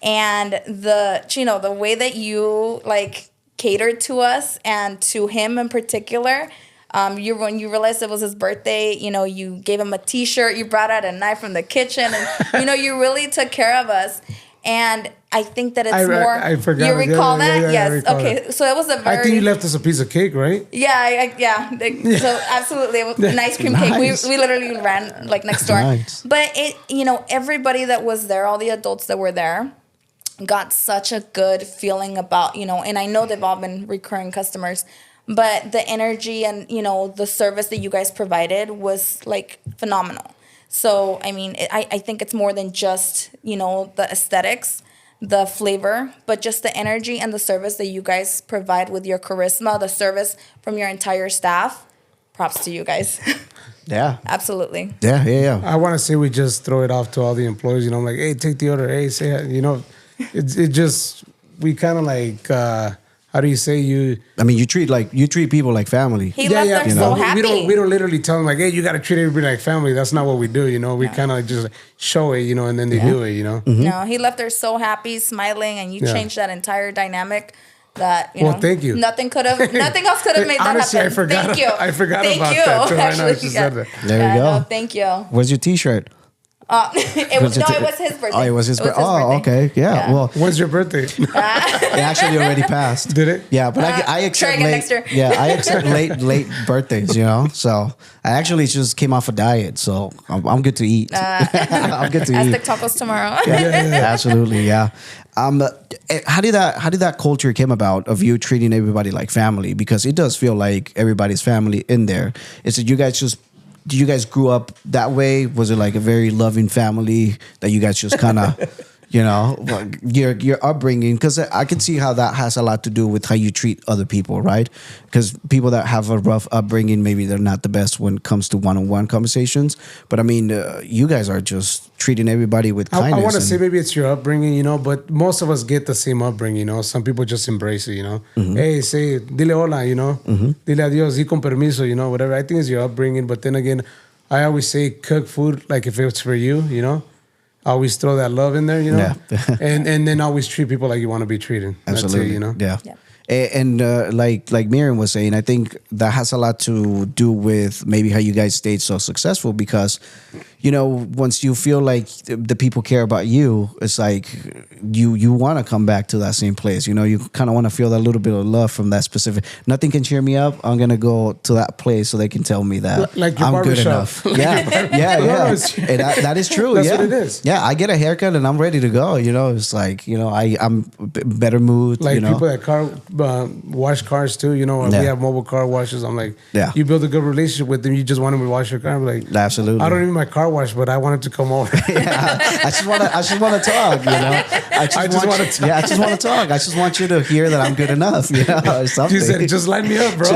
And the way that you like catered to us and to him in particular, when you realized it was his birthday, you gave him a T-shirt, you brought out a knife from the kitchen, and you really took care of us. And I think that it's more. I forgot. You recall that? Yeah, Yes. recall Okay. that. So it was a very. I think you left us a piece of cake, right? Yeah. So absolutely, it was an ice cream Nice. cake. We literally ran like next door. Nice. But everybody that was there, all the adults that were there, got such a good feeling about and I know they've all been recurring customers, but the energy and the service that you guys provided was like phenomenal. So I mean, I think it's more than just the aesthetics, the flavor, but just the energy and the service that you guys provide with your charisma, the service from your entire staff. Props to you guys. Yeah. Absolutely. Yeah. I want to say we just throw it off to all the employees. I'm like, hey, take the order. Hey, say, it just, we kind of like, how do you say you? I mean, you treat people like family. He left there so happy. We don't literally tell them like, hey, you got to treat everybody like family. That's not what we do. We kind of just show it, and then they do it. Mm-hmm. No, he left there so happy, smiling, and you changed that entire dynamic. That thank you. Nothing else could have made Honestly, that happen. Thank you. I forgot Thank about you. that. So right now I Actually, just said that. There you go. No, thank you. Where's your T-shirt? It was his birthday. Oh, it was his birthday. Oh, okay. Yeah. Well, When's your birthday? it actually already passed. Did it? Yeah, but I try accept again late. next year. Yeah, I accept late birthdays. So I actually just came off a diet, so I'm good to eat. I'm good to eat. Aztec tacos tomorrow. Absolutely, yeah. How did that culture came about of you treating everybody like family? Because it does feel like everybody's family in there. Is it you guys grew up that way? Was it like a very loving family that you guys just kind of, You know, like your upbringing, because I can see how that has a lot to do with how you treat other people, right? Because people that have a rough upbringing, maybe they're not the best when it comes to one-on-one conversations. But I mean, you guys are just treating everybody with kindness. I want to say maybe it's your upbringing, you know, but most of us get the same upbringing, you know. Some people just embrace it, you know. Hey, say, dile hola, you know. Dile adios, y con permiso, you know, whatever. I think it's your upbringing. But then again, I always say cook food like if it's for you know. Always throw that love in there, you know, and then always treat people like you want to be treated. Absolutely, that's it, you know. Yeah. And like Miriam was saying, I think that has a lot to do with maybe how you guys stayed so successful, because, you know, once you feel like the people care about you, it's like you want to come back to that same place. You know, you kind of want to feel that little bit of love from that specific. Nothing can cheer me up. I'm gonna go to that place so they can tell me that like your I'm good enough. Yeah. And that is true. That's what it is. Yeah, I get a haircut and I'm ready to go. You know, it's like, you know, I'm better mood. Like you know? people that wash cars too, you know. We have mobile car washes. I'm like, you build a good relationship with them. You just want them to wash your car. I'm like, absolutely. I don't need my car washed, but I wanted to come over. I just want to talk. You know, I just want to talk. I just want you to hear that I'm good enough. You know, or something. You said, just light me up, bro.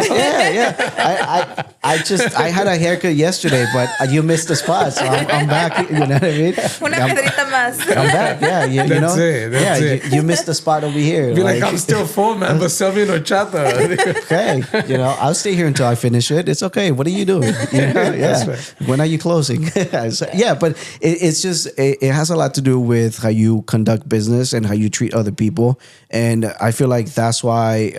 I had a haircut yesterday, but you missed the spot, so I'm back. You know what I mean? Una piedrita más. I'm back. Yeah, you know. That's it. You missed the spot over here. Be like I'm still full, man, but sell me an horchata. Okay, you know, I'll stay here until I finish it. It's okay. What are you doing? You know? Yeah. Right. When are you closing? Yeah, but it's just it has a lot to do with how you conduct business and how you treat other people, and I feel like that's why.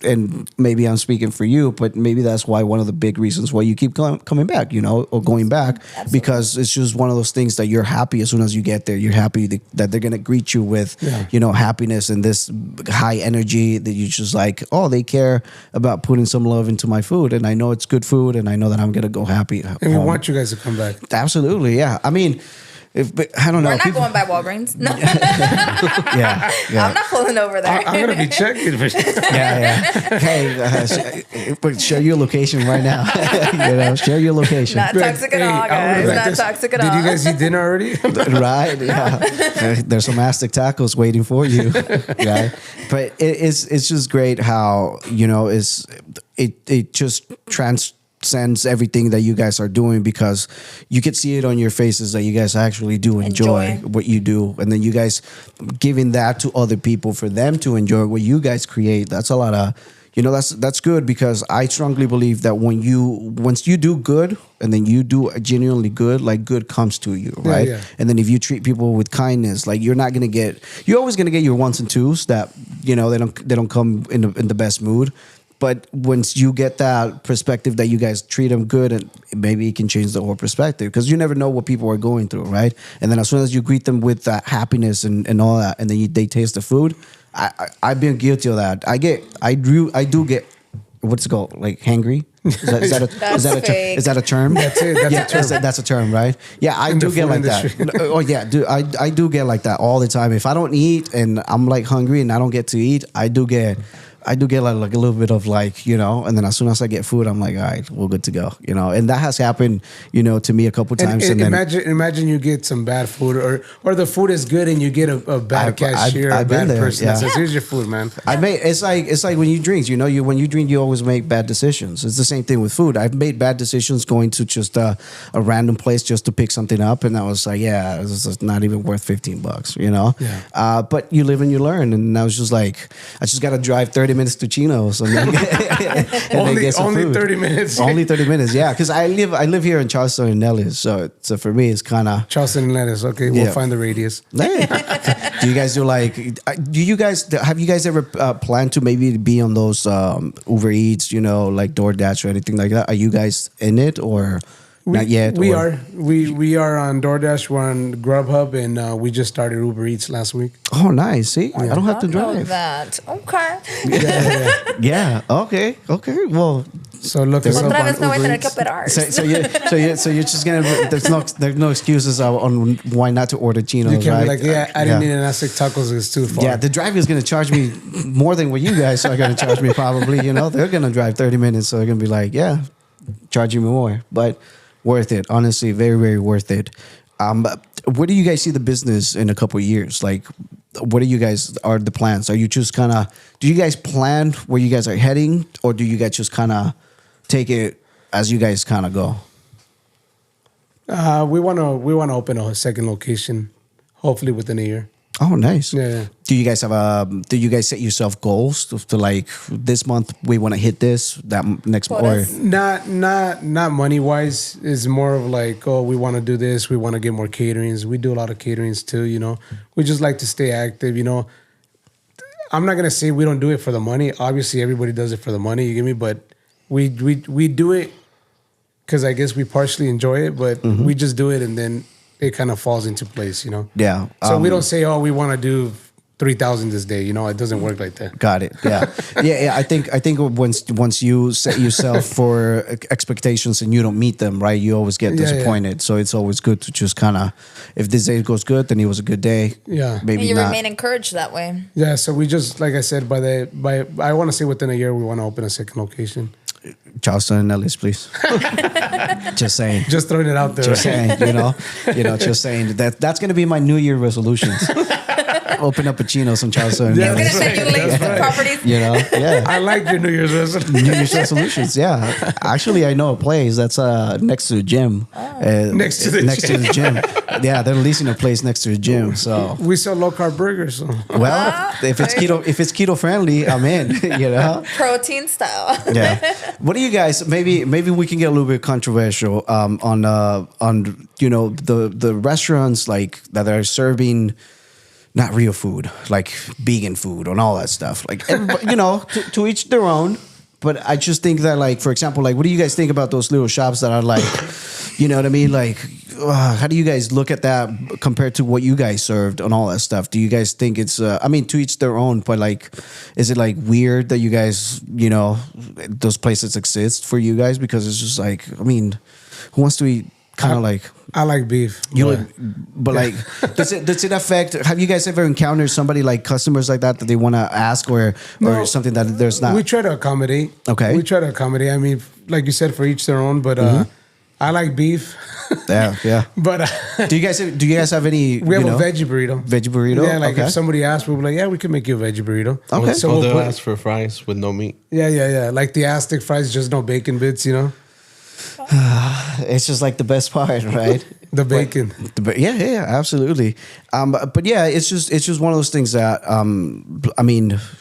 And maybe I'm speaking for you, but maybe that's why one of the big reasons why you keep coming back, you know, or going back. Absolutely. Because it's just one of those things that you're happy as soon as you get there. You're happy that they're going to greet you with, you know, happiness and this high energy that you just like, oh, they care about putting some love into my food. And I know it's good food and I know that I'm going to go happy. And we want you guys to come back. Absolutely. Yeah. I mean, but I don't know. We're not going by Walgreens. No. yeah. I'm not pulling over there. I'm going to be checking. Hey, but share your location right now. You know, share your location. Not toxic at all, guys. Not toxic at all. Did you guys eat dinner already? Right. Yeah. There's some Aztec tacos waiting for you. Right. But it's just great how, you know, it just transcends everything that you guys are doing, because you can see it on your faces that you guys actually do enjoy what you do, and then you guys giving that to other people for them to enjoy what you guys create. That's a lot of, you know, that's good, because I strongly believe that once you do good and then you do genuinely good, like good comes to you, right? Yeah. And then if you treat people with kindness, like you're always gonna get your ones and twos that, you know, they don't come in the best mood. But once you get that perspective that you guys treat them good, and maybe it can change the whole perspective, because you never know what people are going through, right? And then as soon as you greet them with that happiness and all that, and then they taste the food, I've been guilty of that. I do get what's it called, like hangry? Is that a term? That's it. That's a term, right? Yeah, I do get like that. Oh yeah, dude, I do get like that all the time. If I don't eat and I'm like hungry and I don't get to eat, I do get like a little bit of like, you know, and then as soon as I get food, I'm like, all right, we're good to go, you know. And that has happened, you know, to me a couple times. And then imagine you get some bad food, or the food is good and you get a bad cashier, a bad person that says, here's your food, man. It's like when you drink, you know, when you drink, you always make bad decisions. It's the same thing with food. I've made bad decisions going to just a random place just to pick something up, and I was like, yeah, this is not even worth $15, you know. Yeah. But you live and you learn, and I was just like, I just got to drive 30 minutes to Chinos and then get some only food. 30 minutes. Only 30 minutes, yeah. Because I live here in Charleston and Nellis, so for me it's kind of Charleston and Nellis. Okay, we'll find the radius. Hey. Do you guys have you guys ever planned to maybe be on those Uber Eats, you know, like DoorDash or anything like that? Are you guys in it or? Not yet. We are on DoorDash. We're on Grubhub, and we just started Uber Eats last week. Oh, nice. See, I don't have to drive. That okay. Yeah. Okay. Well, so look us up on Uber Eats. So you're just gonna. There's no excuses on why not to order Chinos. You can right? be like, yeah, I didn't need an Aztec tacos. It's too far. Yeah, the driver is gonna charge me more than what you guys are gonna charge me. Probably, you know, they're gonna drive 30 minutes, so they're gonna be like, yeah, charging me more, but. Worth it, honestly, very, very worth it. Where do you guys see the business in a couple of years? Like, what are the plans? Are you just kind of, do you guys plan where you guys are heading, or do you guys just kind of take it as you guys kind of go? We want to open a second location, hopefully within a year. Oh, nice. Yeah. Do you guys set yourself goals to like this month we want to hit this, that next month? Or Not money wise. It's more of like, oh, we want to do this. We want to get more caterings. We do a lot of caterings too. We just like to stay active. I'm not gonna say we don't do it for the money. Obviously, everybody does it for the money. You get me? But we do it because I guess we partially enjoy it. But we just do it, and then it kind of falls into place, Yeah. So we don't say, oh, we want to do 3,000 this day. It doesn't work like that. Got it. Yeah. yeah. I think once you set yourself for expectations and you don't meet them, right, you always get disappointed. Yeah. So it's always good to just kind of, if this day goes good, then it was a good day. Yeah. Maybe and you remain encouraged that way. Yeah. So we just, like I said, I want to say within a year, we want to open a second location. Charleston and Ellis, please. Just saying. Just throwing it out there. Just saying, just saying that's going to be my New Year resolutions. Open up a Chinos in Charleston. Yeah, going to send you links to properties. Yeah. I like your New Year's resolutions. New Year's resolutions, yeah. Actually, I know a place that's next to the gym. Next to the gym. Yeah, they're leasing a place next to the gym. So we sell low carb burgers. So. Well, if it's keto friendly, I'm in. Protein style. Yeah. What do you guys? Maybe we can get a little bit controversial on the restaurants like that are serving not real food, like vegan food and all that stuff. Like everybody, to each their own. But I just think that, like, for example, like, what do you guys think about those little shops that are like, you know what I mean? Like, how do you guys look at that compared to what you guys served and all that stuff? Do you guys think it's, to each their own, but like, is it like weird that you guys, those places exist for you guys? Because it's just like, who wants to eat kind of like... I like beef. But like, does it affect? Have you guys ever encountered somebody like customers like that they want to ask or something that there's not? We try to accommodate. Okay. We try to accommodate. Like you said, for each their own. But I like beef. Yeah. But do you guys have any? We have a veggie burrito. Veggie burrito. Yeah, like if somebody asks, we'll be like, yeah, we can make you a veggie burrito. Okay. So they'll ask for fries with no meat. Yeah. Like the Aztec fries, just no bacon bits. It's just like the best part, right? The bacon. Yeah, absolutely. But yeah, it's just one of those things that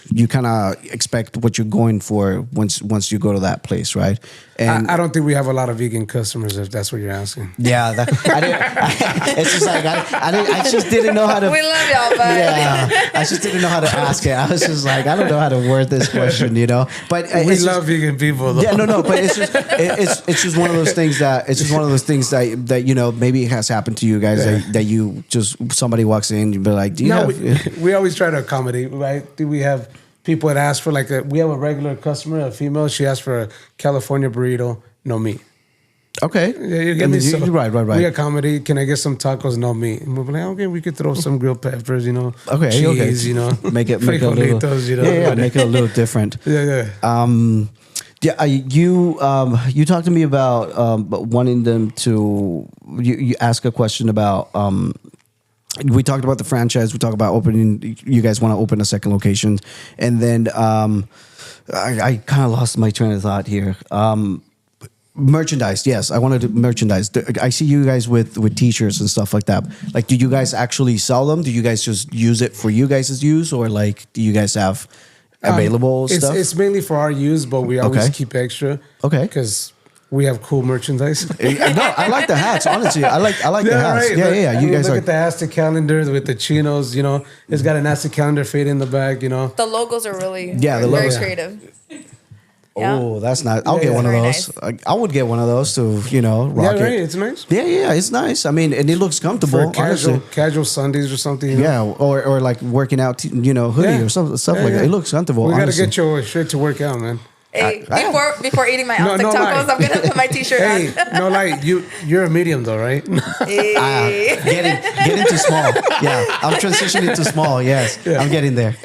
you kind of expect what you're going for once you go to that place, right? And I don't think we have a lot of vegan customers, if that's what you're asking. Yeah, it's just like I just didn't know how to. We love y'all, but yeah, I just didn't know how to ask it. I was just like, I don't know how to word this question, But we love vegan people, though. Yeah, no, but it's just one of those things that maybe it has happened to you guys that you just somebody walks in, you'd be like, do you have? We always try to accommodate, right? Do we have people that ask for we have a regular customer, a female. She asked for a California burrito, no meat. Okay. Yeah, you get me. So right. We accommodate. Can I get some tacos? No meat. And we'll be like, okay, we could throw some grilled peppers, Okay, cheese, make it a little, make it a little different. Yeah. You talked to me about wanting them to. You ask a question about. We talked about the franchise. We talked about opening. You guys want to open a second location, and then I kind of lost my train of thought here. Merchandise, yes, I wanted to merchandise. I see you guys with T-shirts and stuff like that. Like, do you guys actually sell them? Do you guys just use it for you guys' use, or like, do you guys have available stuff? It's mainly for our use, but we always keep extra. Okay, because we have cool merchandise. No, I like the hats. Honestly, I like the hats. Right. Yeah. You guys look at the Aztec calendar with the Chinos. It's got an Aztec calendar fade in the back. The logos are really very creative. Oh, that's nice. I'll get one of those. Nice. I would get one of those to, rock it. Right. It's nice. Yeah, it's nice. And it looks comfortable. For casual Sundays or something. Yeah, or like working out, hoodie or stuff like that. It looks comfortable. We got to get your shirt to work out, man. Hey, before eating my No, Aztec no tacos, lie. I'm gonna put my T-shirt Hey, on. no, like you're a medium though, right? Hey. Getting to small. Yeah, I'm transitioning to small. Yes, I'm getting there.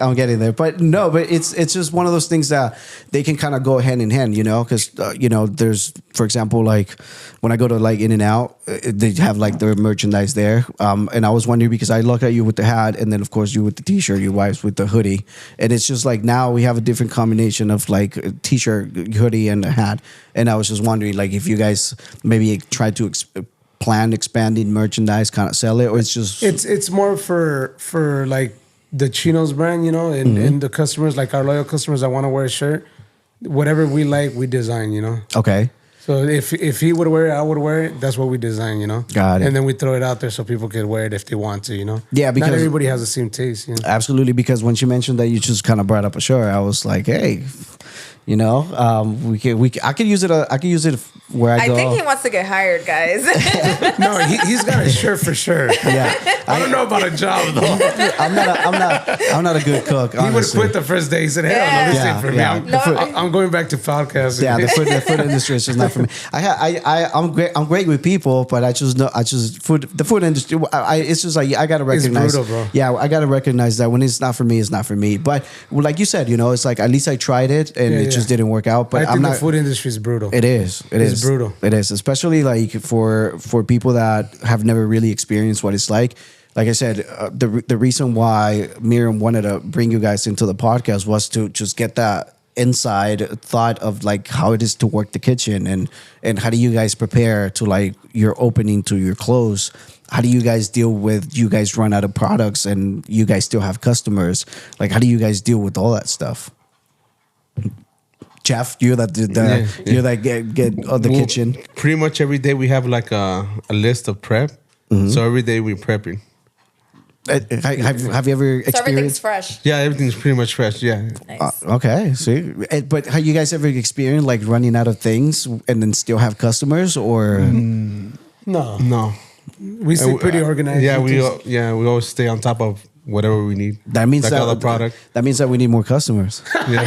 But no, but it's just one of those things that they can kind of go hand in hand, because there's, for example, like when I go to like In-N-Out, they have like their merchandise there, and I was wondering because I look at you with the hat, and then of course you with the T-shirt, your wife's with the hoodie, and it's just like now we have a different combination of like a T-shirt, hoodie, and a hat, and I was just wondering like if you guys maybe try to plan expanding merchandise, kind of sell it, or it's just it's more for like the Chinos brand, and the customers, like our loyal customers that want to wear a shirt, whatever we like, we design, Okay. So if he would wear it, I would wear it. That's what we design, Got it. And then we throw it out there so people can wear it if they want to, Yeah, because not everybody has the same taste. Absolutely, because when she mentioned that you just kind of brought up a shirt, I was like, hey, I could use it. I could use it where I go. I think he wants to get hired, guys. No, he's got a shirt for sure. Yeah, I don't know about a job though. I'm not a good cook. He would Honestly. quit the first day. He said, "Hell no, this ain't for me. Yeah. I'm going back to podcasting." Yeah, the food industry is just not for me. I'm great with people, but the food industry. It's just like I gotta recognize. It's brutal, bro. Yeah, I gotta recognize that when it's not for me, it's not for me. But like you said, it's like at least I tried it and it just didn't work out. But I think the food industry is brutal. It is. It's brutal. It is, especially like for people that have never really experienced what it's like. Like I said, the reason why Miriam wanted to bring you guys into the podcast was to just get that inside thought of like how it is to work the kitchen and how do you guys prepare to like your opening to your close. How do you guys deal with you guys run out of products and you guys still have customers? Like how do you guys deal with all that stuff? Chef, you're that you're that get on the kitchen. Pretty much every day we have like a list of prep. So every day we're prepping. Have you ever experienced? So everything's fresh. Yeah, everything's pretty much fresh. Yeah. Nice. Okay, see, but have you guys ever experienced like running out of things and then still have customers, or No. We stay pretty organized. Yeah, we always stay on top of whatever we need. That means like that other product. That means that we need more customers. Yeah.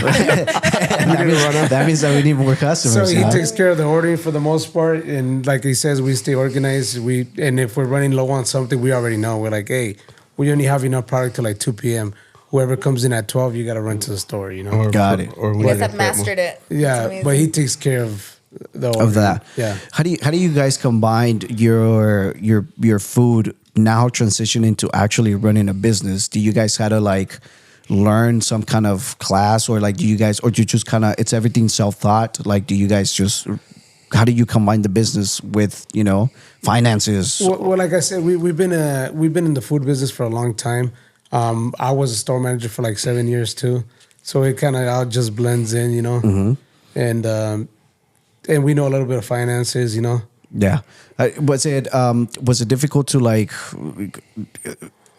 that means that we need more customers. So he takes care of the ordering for the most part, and like he says, we stay organized. And if we're running low on something, we already know. We're like, hey, we only have enough product till like 2 p.m. Whoever comes in at 12, you got to run to the store. Got it. Or You guys have mastered it. Yeah, but he takes care of the ordering. of that. Yeah. How do you guys combine your food now transitioning to actually running a business? Do you guys had to like learn some kind of class, or like do you just kind of it's everything self-taught? Like do you guys just how do you combine the business with finances? Well, like I said, we've been in the food business for a long time. I was a store manager for like 7 years too, so it kind of all just blends in, and we know a little bit of finances, Yeah. Was it difficult to like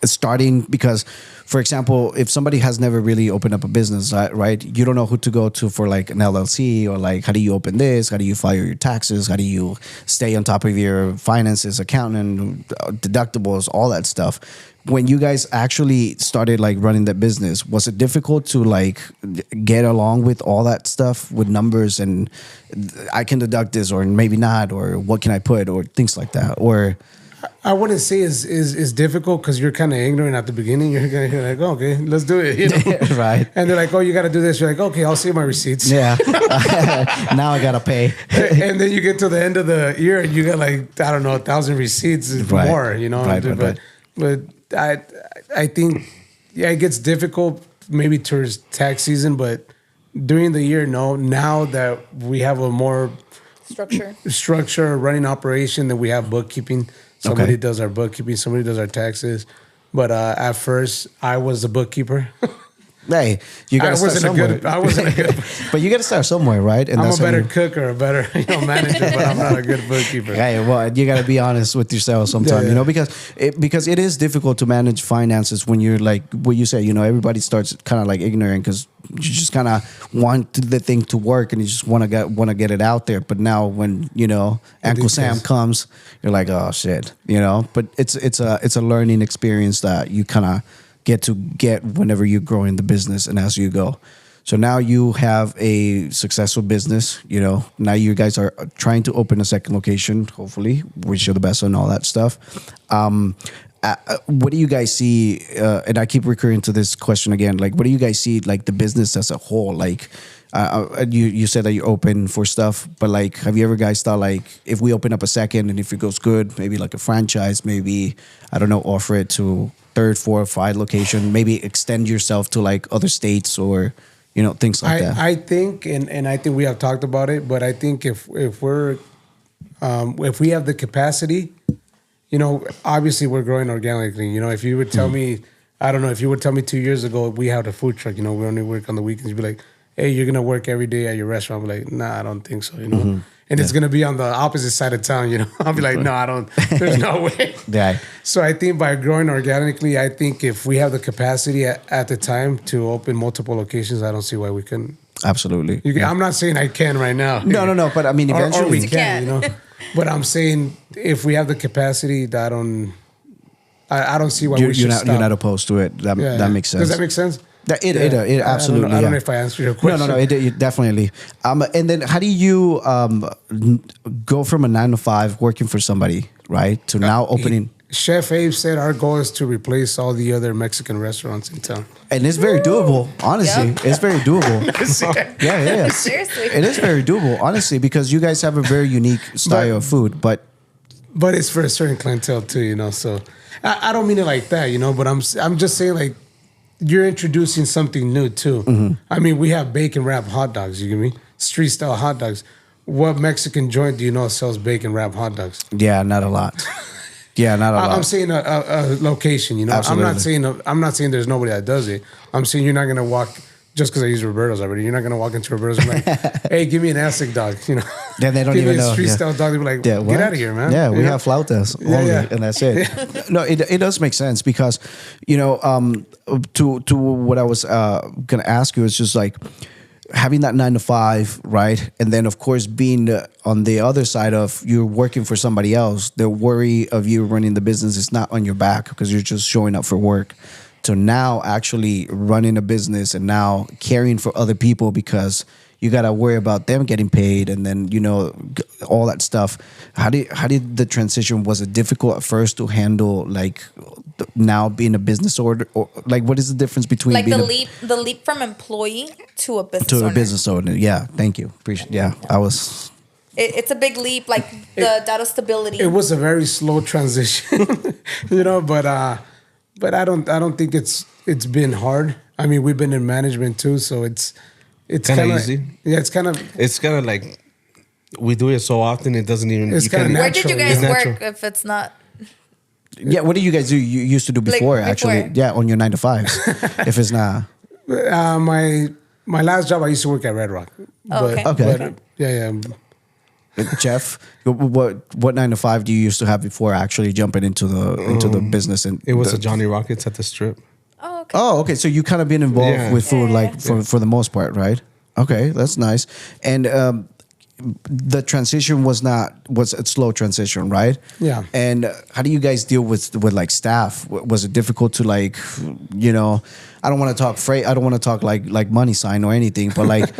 starting because, for example, if somebody has never really opened up a business, right? You don't know who to go to for like an LLC, or like how do you open this? How do you file your taxes? How do you stay on top of your finances, accountant, deductibles, all that stuff? When you guys actually started like running that business, was it difficult to like get along with all that stuff with numbers and I can deduct this or maybe not, or what can I put, or things like that? Or I wouldn't say is difficult because you're kind of ignorant at the beginning. You're like, oh, okay, let's do it, right? And they're like, oh, you got to do this. You're like, okay, I'll see my receipts. Yeah. Now I gotta pay. And then you get to the end of the year and you got like, I don't know, 1,000 receipts Right. more, Right. But I think it gets difficult maybe towards tax season, but during the year, no. Now that we have a more structure running operation, that we have bookkeeping. Somebody does our bookkeeping, somebody does our taxes. But at first, I was the bookkeeper. Hey, you gotta start somewhere. I wasn't a good. But you gotta start somewhere, right? And I'm a better cook or a better manager, but I'm not a good bookkeeper. Hey, well, you gotta be honest with yourself sometimes, because it is difficult to manage finances when you're like what you say. Everybody starts kind of like ignorant because you just kind of want the thing to work and you just want to get it out there. But now when Uncle Sam comes, you're like, oh shit, But it's a learning experience that you kind of get whenever you're growing the business and as you go. So now you have a successful business. Now you guys are trying to open a second location. Hopefully, wish you the best on all that stuff. What do you guys see? And I keep recurring to this question again. Like, what do you guys see? Like the business as a whole. Like, you said that you're open for stuff, but like, have you ever guys thought like, if we open up a second and if it goes good, maybe like a franchise, maybe I don't know, offer it to 3rd, 4th, 5 location, maybe extend yourself to like other states or things like that. I think, and I think we have talked about it, but I think if we have the capacity, obviously we're growing organically. If you would tell me, I don't know, if you would tell me 2 years ago we had a food truck, we only work on the weekends, you'd be like, hey, you're gonna work every day at your restaurant. I'm like, nah, I don't think so. And it's gonna be on the opposite side of town. I'll be like, no, I don't. There's no way. Yeah. So I think by growing organically, I think if we have the capacity at the time to open multiple locations, I don't see why we couldn't. Absolutely. I'm not saying I can right now. No. But I mean, eventually or we can. But I'm saying if we have the capacity, I don't see why we should stop. You're not opposed to it. That makes sense. Does that make sense? It absolutely. I don't know if I answered your question. No, it definitely. And then how do you go from a 9 to 5 working for somebody, right, to now opening? Chef Abe said our goal is to replace all the other Mexican restaurants in town. And it's very doable, honestly. Yep. It's very doable. Yeah. Seriously. It is very doable, honestly, because you guys have a very unique style of food, but it's for a certain clientele too, So I don't mean it like that, But I'm just saying like you're introducing something new too. I mean, we have bacon wrapped hot dogs. You get me? Street style hot dogs. What Mexican joint do you know sells bacon wrapped hot dogs? Yeah, not a lot. I'm saying a location. Absolutely. I'm not saying there's nobody that does it. I'm saying you're not gonna walk just because I use Roberto's already. You're not gonna walk into Roberto's and be like, hey, give me an Asic dog. Yeah, they don't give even me a know. street style dog. They'll be like, get out of here, man. Yeah, we have flautas only, and that's it. No, it does make sense because, to what I was gonna ask you is just like having that 9 to 5, right? And then of course being on the other side of you're working for somebody else, the worry of you running the business is not on your back because you're just showing up for work. To now actually running a business and now caring for other people because you got to worry about them getting paid and then, all that stuff. How did the transition, was it difficult at first to handle like now being a business owner, or like what is the difference between like being the leap from employee to a business owner? Yeah, thank you. Appreciate. Yeah, it's a big leap, like the data stability. It was a very slow transition, but I don't think it's been hard. I mean, we've been in management too, so it's kind of easy. Yeah, it's kind of like we do it so often it doesn't even. It's kind of natural. Where did you guys It's work if it's not? Yeah, what do you guys do? You used to do before, actually. Yeah, on your 9 to 5s. If it's not. My last job, I used to work at Red Rock. Okay. Okay. Yeah. Jeff, what 9 to 5 do you used to have before actually jumping into the business? And it was a Johnny Rockets at the Strip. Oh, okay. Oh, okay. So you kind of been involved with food, like for the most part, right? Okay, that's nice. And the transition was a slow transition, right? Yeah. And how do you guys deal with like staff? Was it difficult to like, I don't want to talk freight. I don't want to talk like money sign or anything, but like,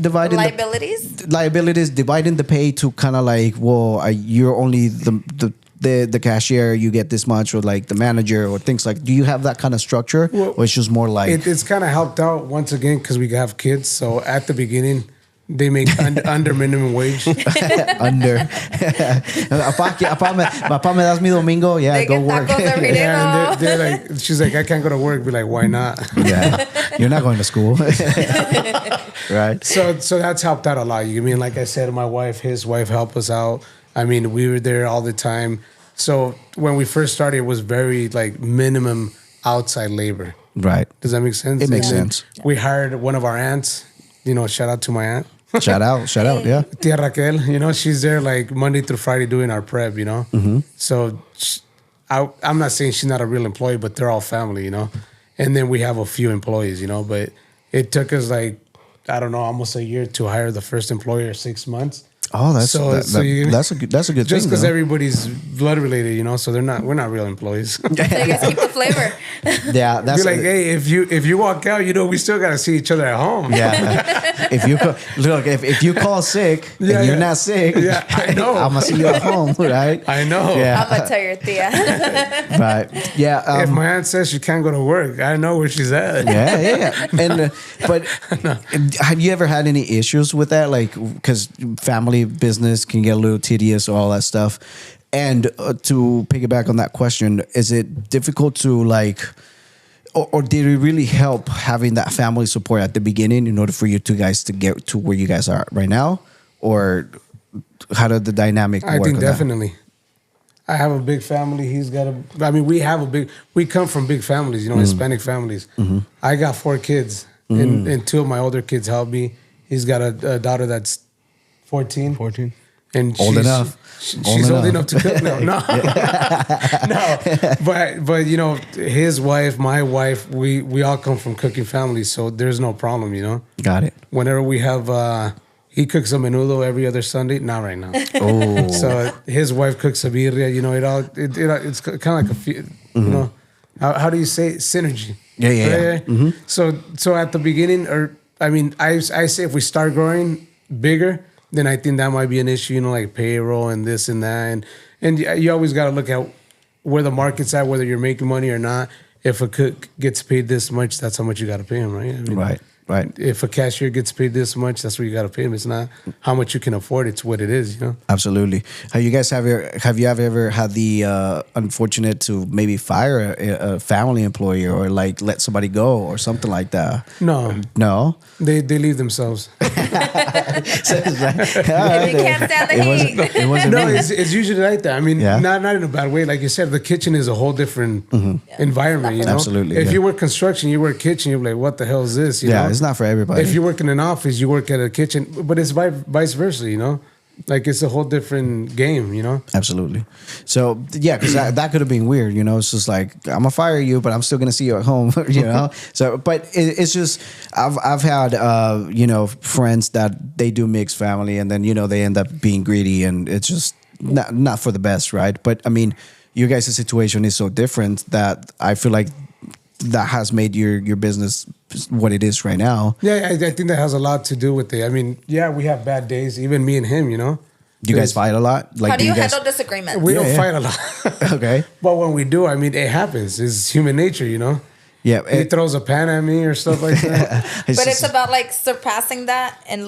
dividing liabilities, dividing the pay to kind of like, well, you're only the cashier, you get this much, or like the manager or things like. Do you have that kind of structure, or it's just more like it's kind of helped out once again because we have kids. So at the beginning, they make under minimum wage. Under. Papá, me das mi domingo? Yeah, they go get work. Tacos every day. Yeah, and they're like, she's like, I can't go to work. Be like, why not? Yeah, you're not going to school, right? So that's helped out a lot. You mean, like I said, his wife helped us out. I mean, we were there all the time. So when we first started, it was very like minimum outside labor. Right. Does that make sense? It makes sense. We hired one of our aunts. Shout out to my aunt. Shout out, yeah. Tia Raquel, she's there like Monday through Friday doing our prep, Mm-hmm. So I'm not saying she's not a real employee, but they're all family, And then we have a few employees, but it took us like, I don't know, almost a year to hire the first employee, or 6 months. Oh, that's that's a good just thing. because though. everybody's blood related, so we're not real employees. So you guys keep the flavor. Yeah, Be that's like, hey, if you walk out, we still gotta see each other at home. Yeah. If you call sick and you're not sick, I know. I'm gonna see you at home, right? I know. Yeah. I'm gonna tell your tia. Right. Yeah. If my aunt says she can't go to work, I know where she's at. Yeah. And but have you ever had any issues with that? Like, because family business can get a little tedious, all that stuff. And to piggyback on that question, is it difficult to like, or did it really help having that family support at the beginning in order for you two guys to get to where you guys are right now? Or how did the dynamic work? I think definitely. I have a big family. We come from big families, Hispanic families. Mm-hmm. I got 4 kids, and 2 of my older kids help me. He's got a daughter that's 14. 14. And Old she's enough. She's old enough to cook now. No, no. But his wife, my wife, we all come from cooking families, so there's no problem. Got it. Whenever we have, he cooks a menudo every other Sunday. Not right now. Oh. So his wife cooks a birria. It's kind of like a few. How do you say it? Synergy? Yeah. Mm-hmm. So at the beginning, I say if we start growing bigger, then I think that might be an issue, like payroll and this and that. And you always got to look at where the market's at, whether you're making money or not. If a cook gets paid this much, that's how much you got to pay him, right? Right. If a cashier gets paid this much, that's what you got to pay him. It's not how much you can afford. It's what it is, Absolutely. Have you ever had the unfortunate to maybe fire a family employee or like let somebody go or something like that? No. They leave themselves. If you can't stand the heat. It wasn't No, me. it's usually like that. Not in a bad way. Like you said, the kitchen is a whole different environment, Absolutely, If you work construction, you work kitchen, you're like, what the hell is this? It's not for everybody. If you work in an office, you work at a kitchen, but it's vice versa, Like it's a whole different game, Absolutely. So yeah, because that could have been weird, It's just like I'm gonna fire you, but I'm still gonna see you at home, So, but it's just I've had friends that they do mixed family, and then they end up being greedy, and it's just not for the best, right? But I mean, you guys' situation is so different that I feel like that has made your business what it is right now. Yeah, I think that has a lot to do with it. We have bad days, even me and him, Do you guys fight a lot? Like, how do you handle disagreements? We don't fight a lot. Okay. But when we do, it happens. It's human nature, Yeah. He throws a pan at me or stuff like that. But it's about like surpassing that and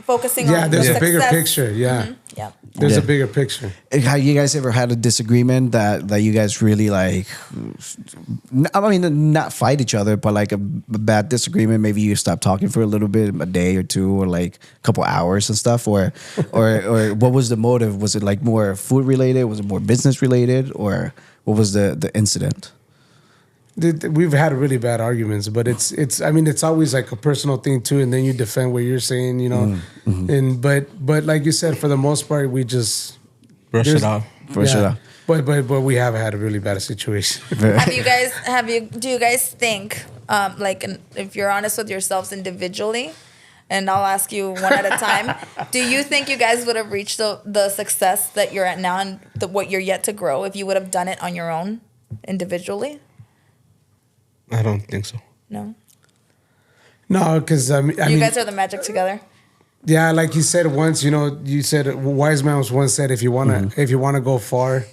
focusing on there's a success. bigger picture. Yeah. Mm-hmm. Yeah. There's a bigger picture. Have you guys ever had a disagreement that you guys really like? Not fight each other, but like a bad disagreement. Maybe you stop talking for a little bit, a day or two, or like a couple hours and stuff. Or what was the motive? Was it like more food related? Was it more business related? Or what was the incident? We've had really bad arguments, but it's always like a personal thing too, and then you defend what you're saying, Mm-hmm. And but like you said, for the most part, we just brush it off. Brush it off. But we have had a really bad situation. Do you guys think, if you're honest with yourselves individually, and I'll ask you one at a time, do you think you guys would have reached the success that you're at now and what you're yet to grow if you would have done it on your own individually? I don't think so. No, because you guys are the magic together. Yeah, like you said once, you said wise man once said if you wanna go far,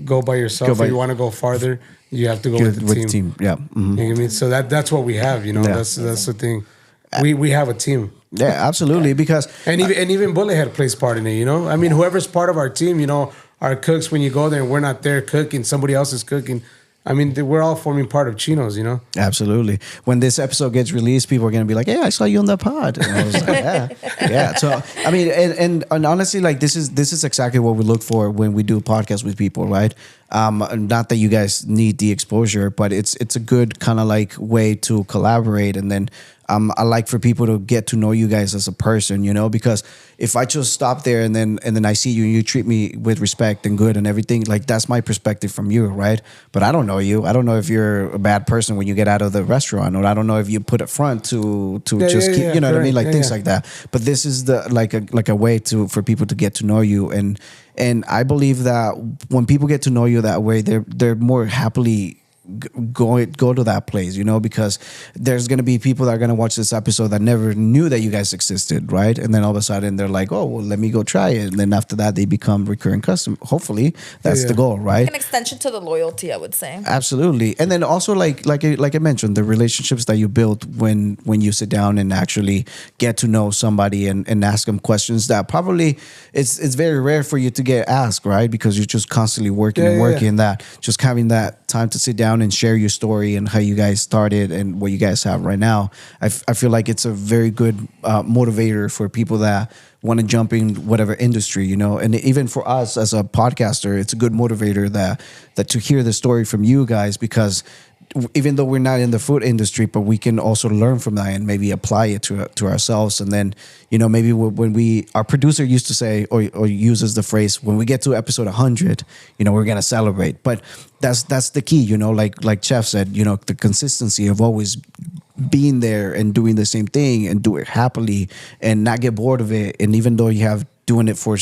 go by yourself. If you want to go farther, you have to go with the team. Yeah, you know what I mean. So that's what we have. That's the thing. We have a team. Yeah, absolutely. Because and even Bullethead plays part in it. Whoever's part of our team, our cooks. When you go there and we're not there cooking, somebody else is cooking. We're all forming part of Chinos, Absolutely. When this episode gets released, people are going to be like, "Hey, I saw you on the pod." And I was like, yeah. So, and honestly, like this is exactly what we look for when we do podcasts with people, right? Not that you guys need the exposure, but it's a good kind of like way to collaborate. And then I like for people to get to know you guys as a person, because if I just stop there and then I see you and you treat me with respect and good and everything, like that's my perspective from you, right? But I don't know you. I don't know if you're a bad person when you get out of the restaurant, or I don't know if you put up front to just keep, you know what I mean, like things like that. But this is the like a way for people to get to know you, and I believe that when people get to know you that way, they're more happily go to that place, because there's going to be people that are going to watch this episode that never knew that you guys existed, right? And then all of a sudden they're like, oh, well, let me go try it. And then after that, they become recurring customer. Hopefully that's the goal, right? An extension to the loyalty, I would say. Absolutely. And then also like I mentioned, the relationships that you build when you sit down and actually get to know somebody and ask them questions that probably it's very rare for you to get asked, right? Because you're just constantly working that, just having that time to sit down and share your story and how you guys started and what you guys have right now. I feel like it's a very good motivator for people that want to jump in whatever industry, and even for us as a podcaster, it's a good motivator that to hear the story from you guys, because even though we're not in the food industry, but we can also learn from that and maybe apply it to ourselves. And then, maybe when our producer used to say or uses the phrase, when we get to episode 100, we're going to celebrate. But that's the key, like Chef said, the consistency of always being there and doing the same thing and do it happily and not get bored of it. And even though you have doing it for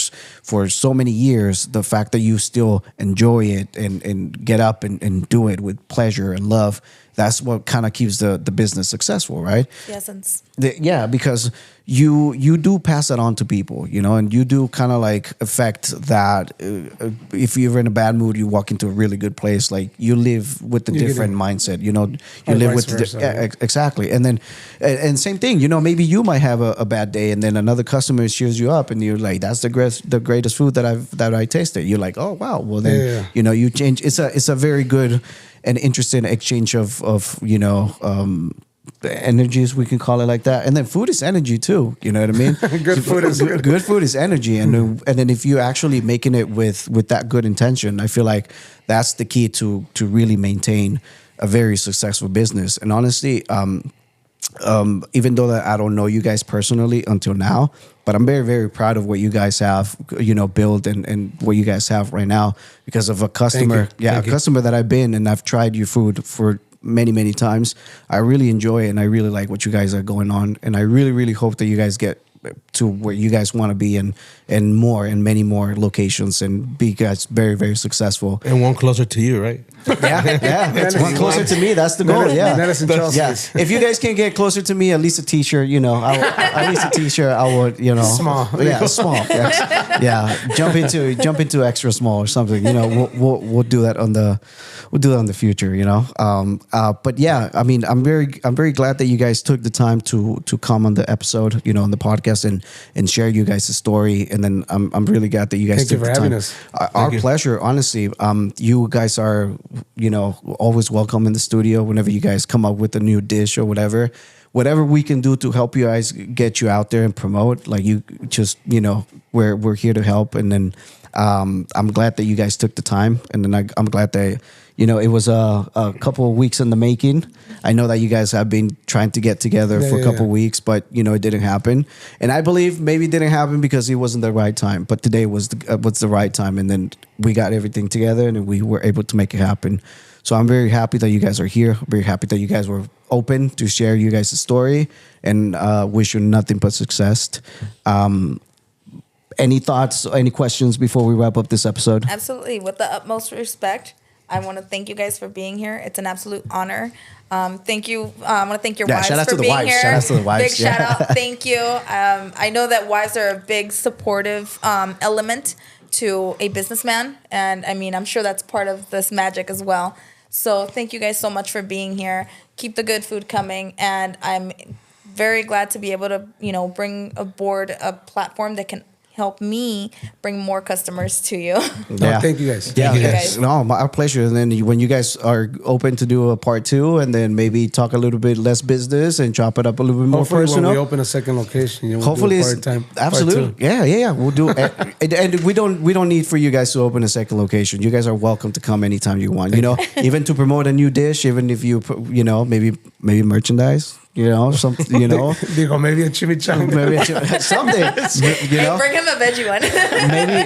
so many years, the fact that you still enjoy it and get up and do it with pleasure and love, that's what kind of keeps the business successful, right? The essence. Yeah, because you do pass that on to people, and you do kind of like affect that. If you're in a bad mood, you walk into a really good place, like you live with a different mindset, you live with exactly. And then and same thing, maybe you might have a bad day, and then another customer cheers you up, and you're like, that's the greatest food that I tasted. You're like, oh wow, well then you change. It's a very good and interesting exchange of energies, we can call it like that. And then food is energy too, you know what I mean? Good food is good. Good food is energy, and then if you're actually making it with that good intention, I feel like that's the key to really maintain a very successful business. And honestly, even though that I don't know you guys personally until now, but I'm very, very proud of what you guys have, built and what you guys have right now, because of a customer. Customer that I've been, and I've tried your food for many, many times. I really enjoy it, and I really like what you guys are going on. And I really, really hope that you guys get to where you guys want to be and many more locations, and be guys very, very successful. And one closer to you, right? Yeah. It's one closer to me. That's the goal. That is in Chelsea. Yeah. If you guys can get closer to me, at least a t-shirt, at least a t-shirt, I would, Small. Yeah, small. Yes. Yeah. Jump into extra small or something. We'll do that on the future, But yeah, I mean, I'm very glad that you guys took the time to come on the episode, on the podcast and share you guys' story. And then I'm really glad that you guys took the time. Thank you for having us. Our pleasure, honestly. You guys are, always welcome in the studio whenever you guys come up with a new dish or whatever we can do to help you guys get you out there and promote. Like, you just, we're here to help. And then I'm glad that you guys took the time. And then I'm glad that, it was a couple of weeks in the making. I know that you guys have been trying to get together for a couple of weeks, but it didn't happen. And I believe maybe it didn't happen because it wasn't the right time. But today was the right time, and then we got everything together and we were able to make it happen. So I'm very happy that you guys are here. I'm very happy that you guys were open to share you guys' story, and wish you nothing but success. Any thoughts, any questions before we wrap up this episode? Absolutely. With the utmost respect, I want to thank you guys for being here. It's an absolute honor. Thank you. I want to thank your wives for being here. Shout out to the wives. Big shout out. Thank you. I know that wives are a big supportive element to a businessman. And I mean, I'm sure that's part of this magic as well. So thank you guys so much for being here. Keep the good food coming. And I'm very glad to be able to, bring aboard a platform that can help me bring more customers to you. No, thank you guys. Yeah, Thank you, yes. guys. No, our pleasure. And then when you guys are open to do a part 2, and then maybe talk a little bit less business and chop it up a little bit more Hopefully, personal. when we open a second location, we'll Hopefully, do it's part-time. absolutely. Part 2. Yeah. We'll do it. And we don't need for you guys to open a second location. You guys are welcome to come anytime you want. Even to promote a new dish, even if maybe merchandise. Something. Digo, maybe a chimichanga. Maybe something. Hey, bring him a veggie one.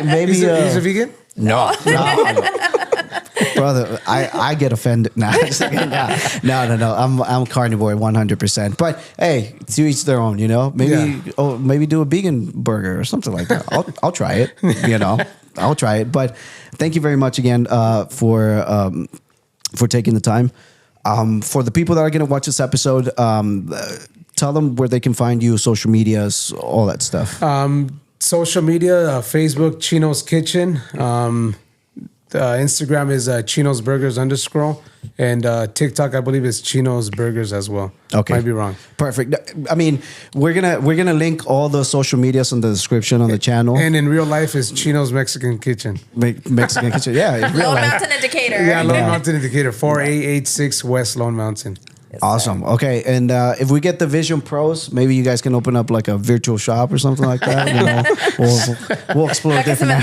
Maybe. He's a vegan? No. Brother, I get offended. No. I'm carnivore 100%. But hey, to each their own. Maybe do a vegan burger or something like that. I'll try it. I'll try it. But thank you very much again for taking the time. For the people that are going to watch this episode, tell them where they can find you, social medias, all that stuff. Social media, Facebook, Chino's Kitchen. Instagram is Chinos Burgers _, and TikTok, I believe, is Chinos Burgers as well. Okay, might be wrong. Perfect. I mean, we're gonna link all the social medias in the description on the channel. And in real life, is Chino's Mexican Kitchen. Mexican Kitchen, yeah. In real Lone life. Mountain Indicator. Yeah, Lone Mountain Indicator, 4886 West Lone Mountain. Yes, Awesome. Okay, and if we get the Vision Pros, maybe you guys can open up like a virtual shop or something like that. We'll explore different.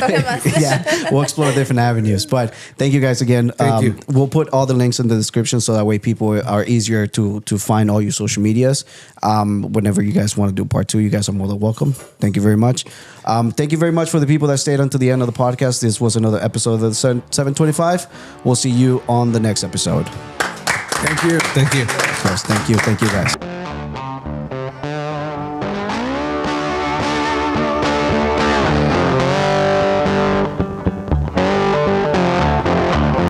We'll explore different avenues. But thank you guys again. Thank you. We'll put all the links in the description so that way people are easier to find all your social medias. Whenever you guys want to do part 2, you guys are more than welcome. Thank you very much. Thank you very much for the people that stayed until the end of the podcast. This was another episode of the 725. We'll see you on the next episode. Thank you. Thank you. Of course. Thank you. Thank you, guys.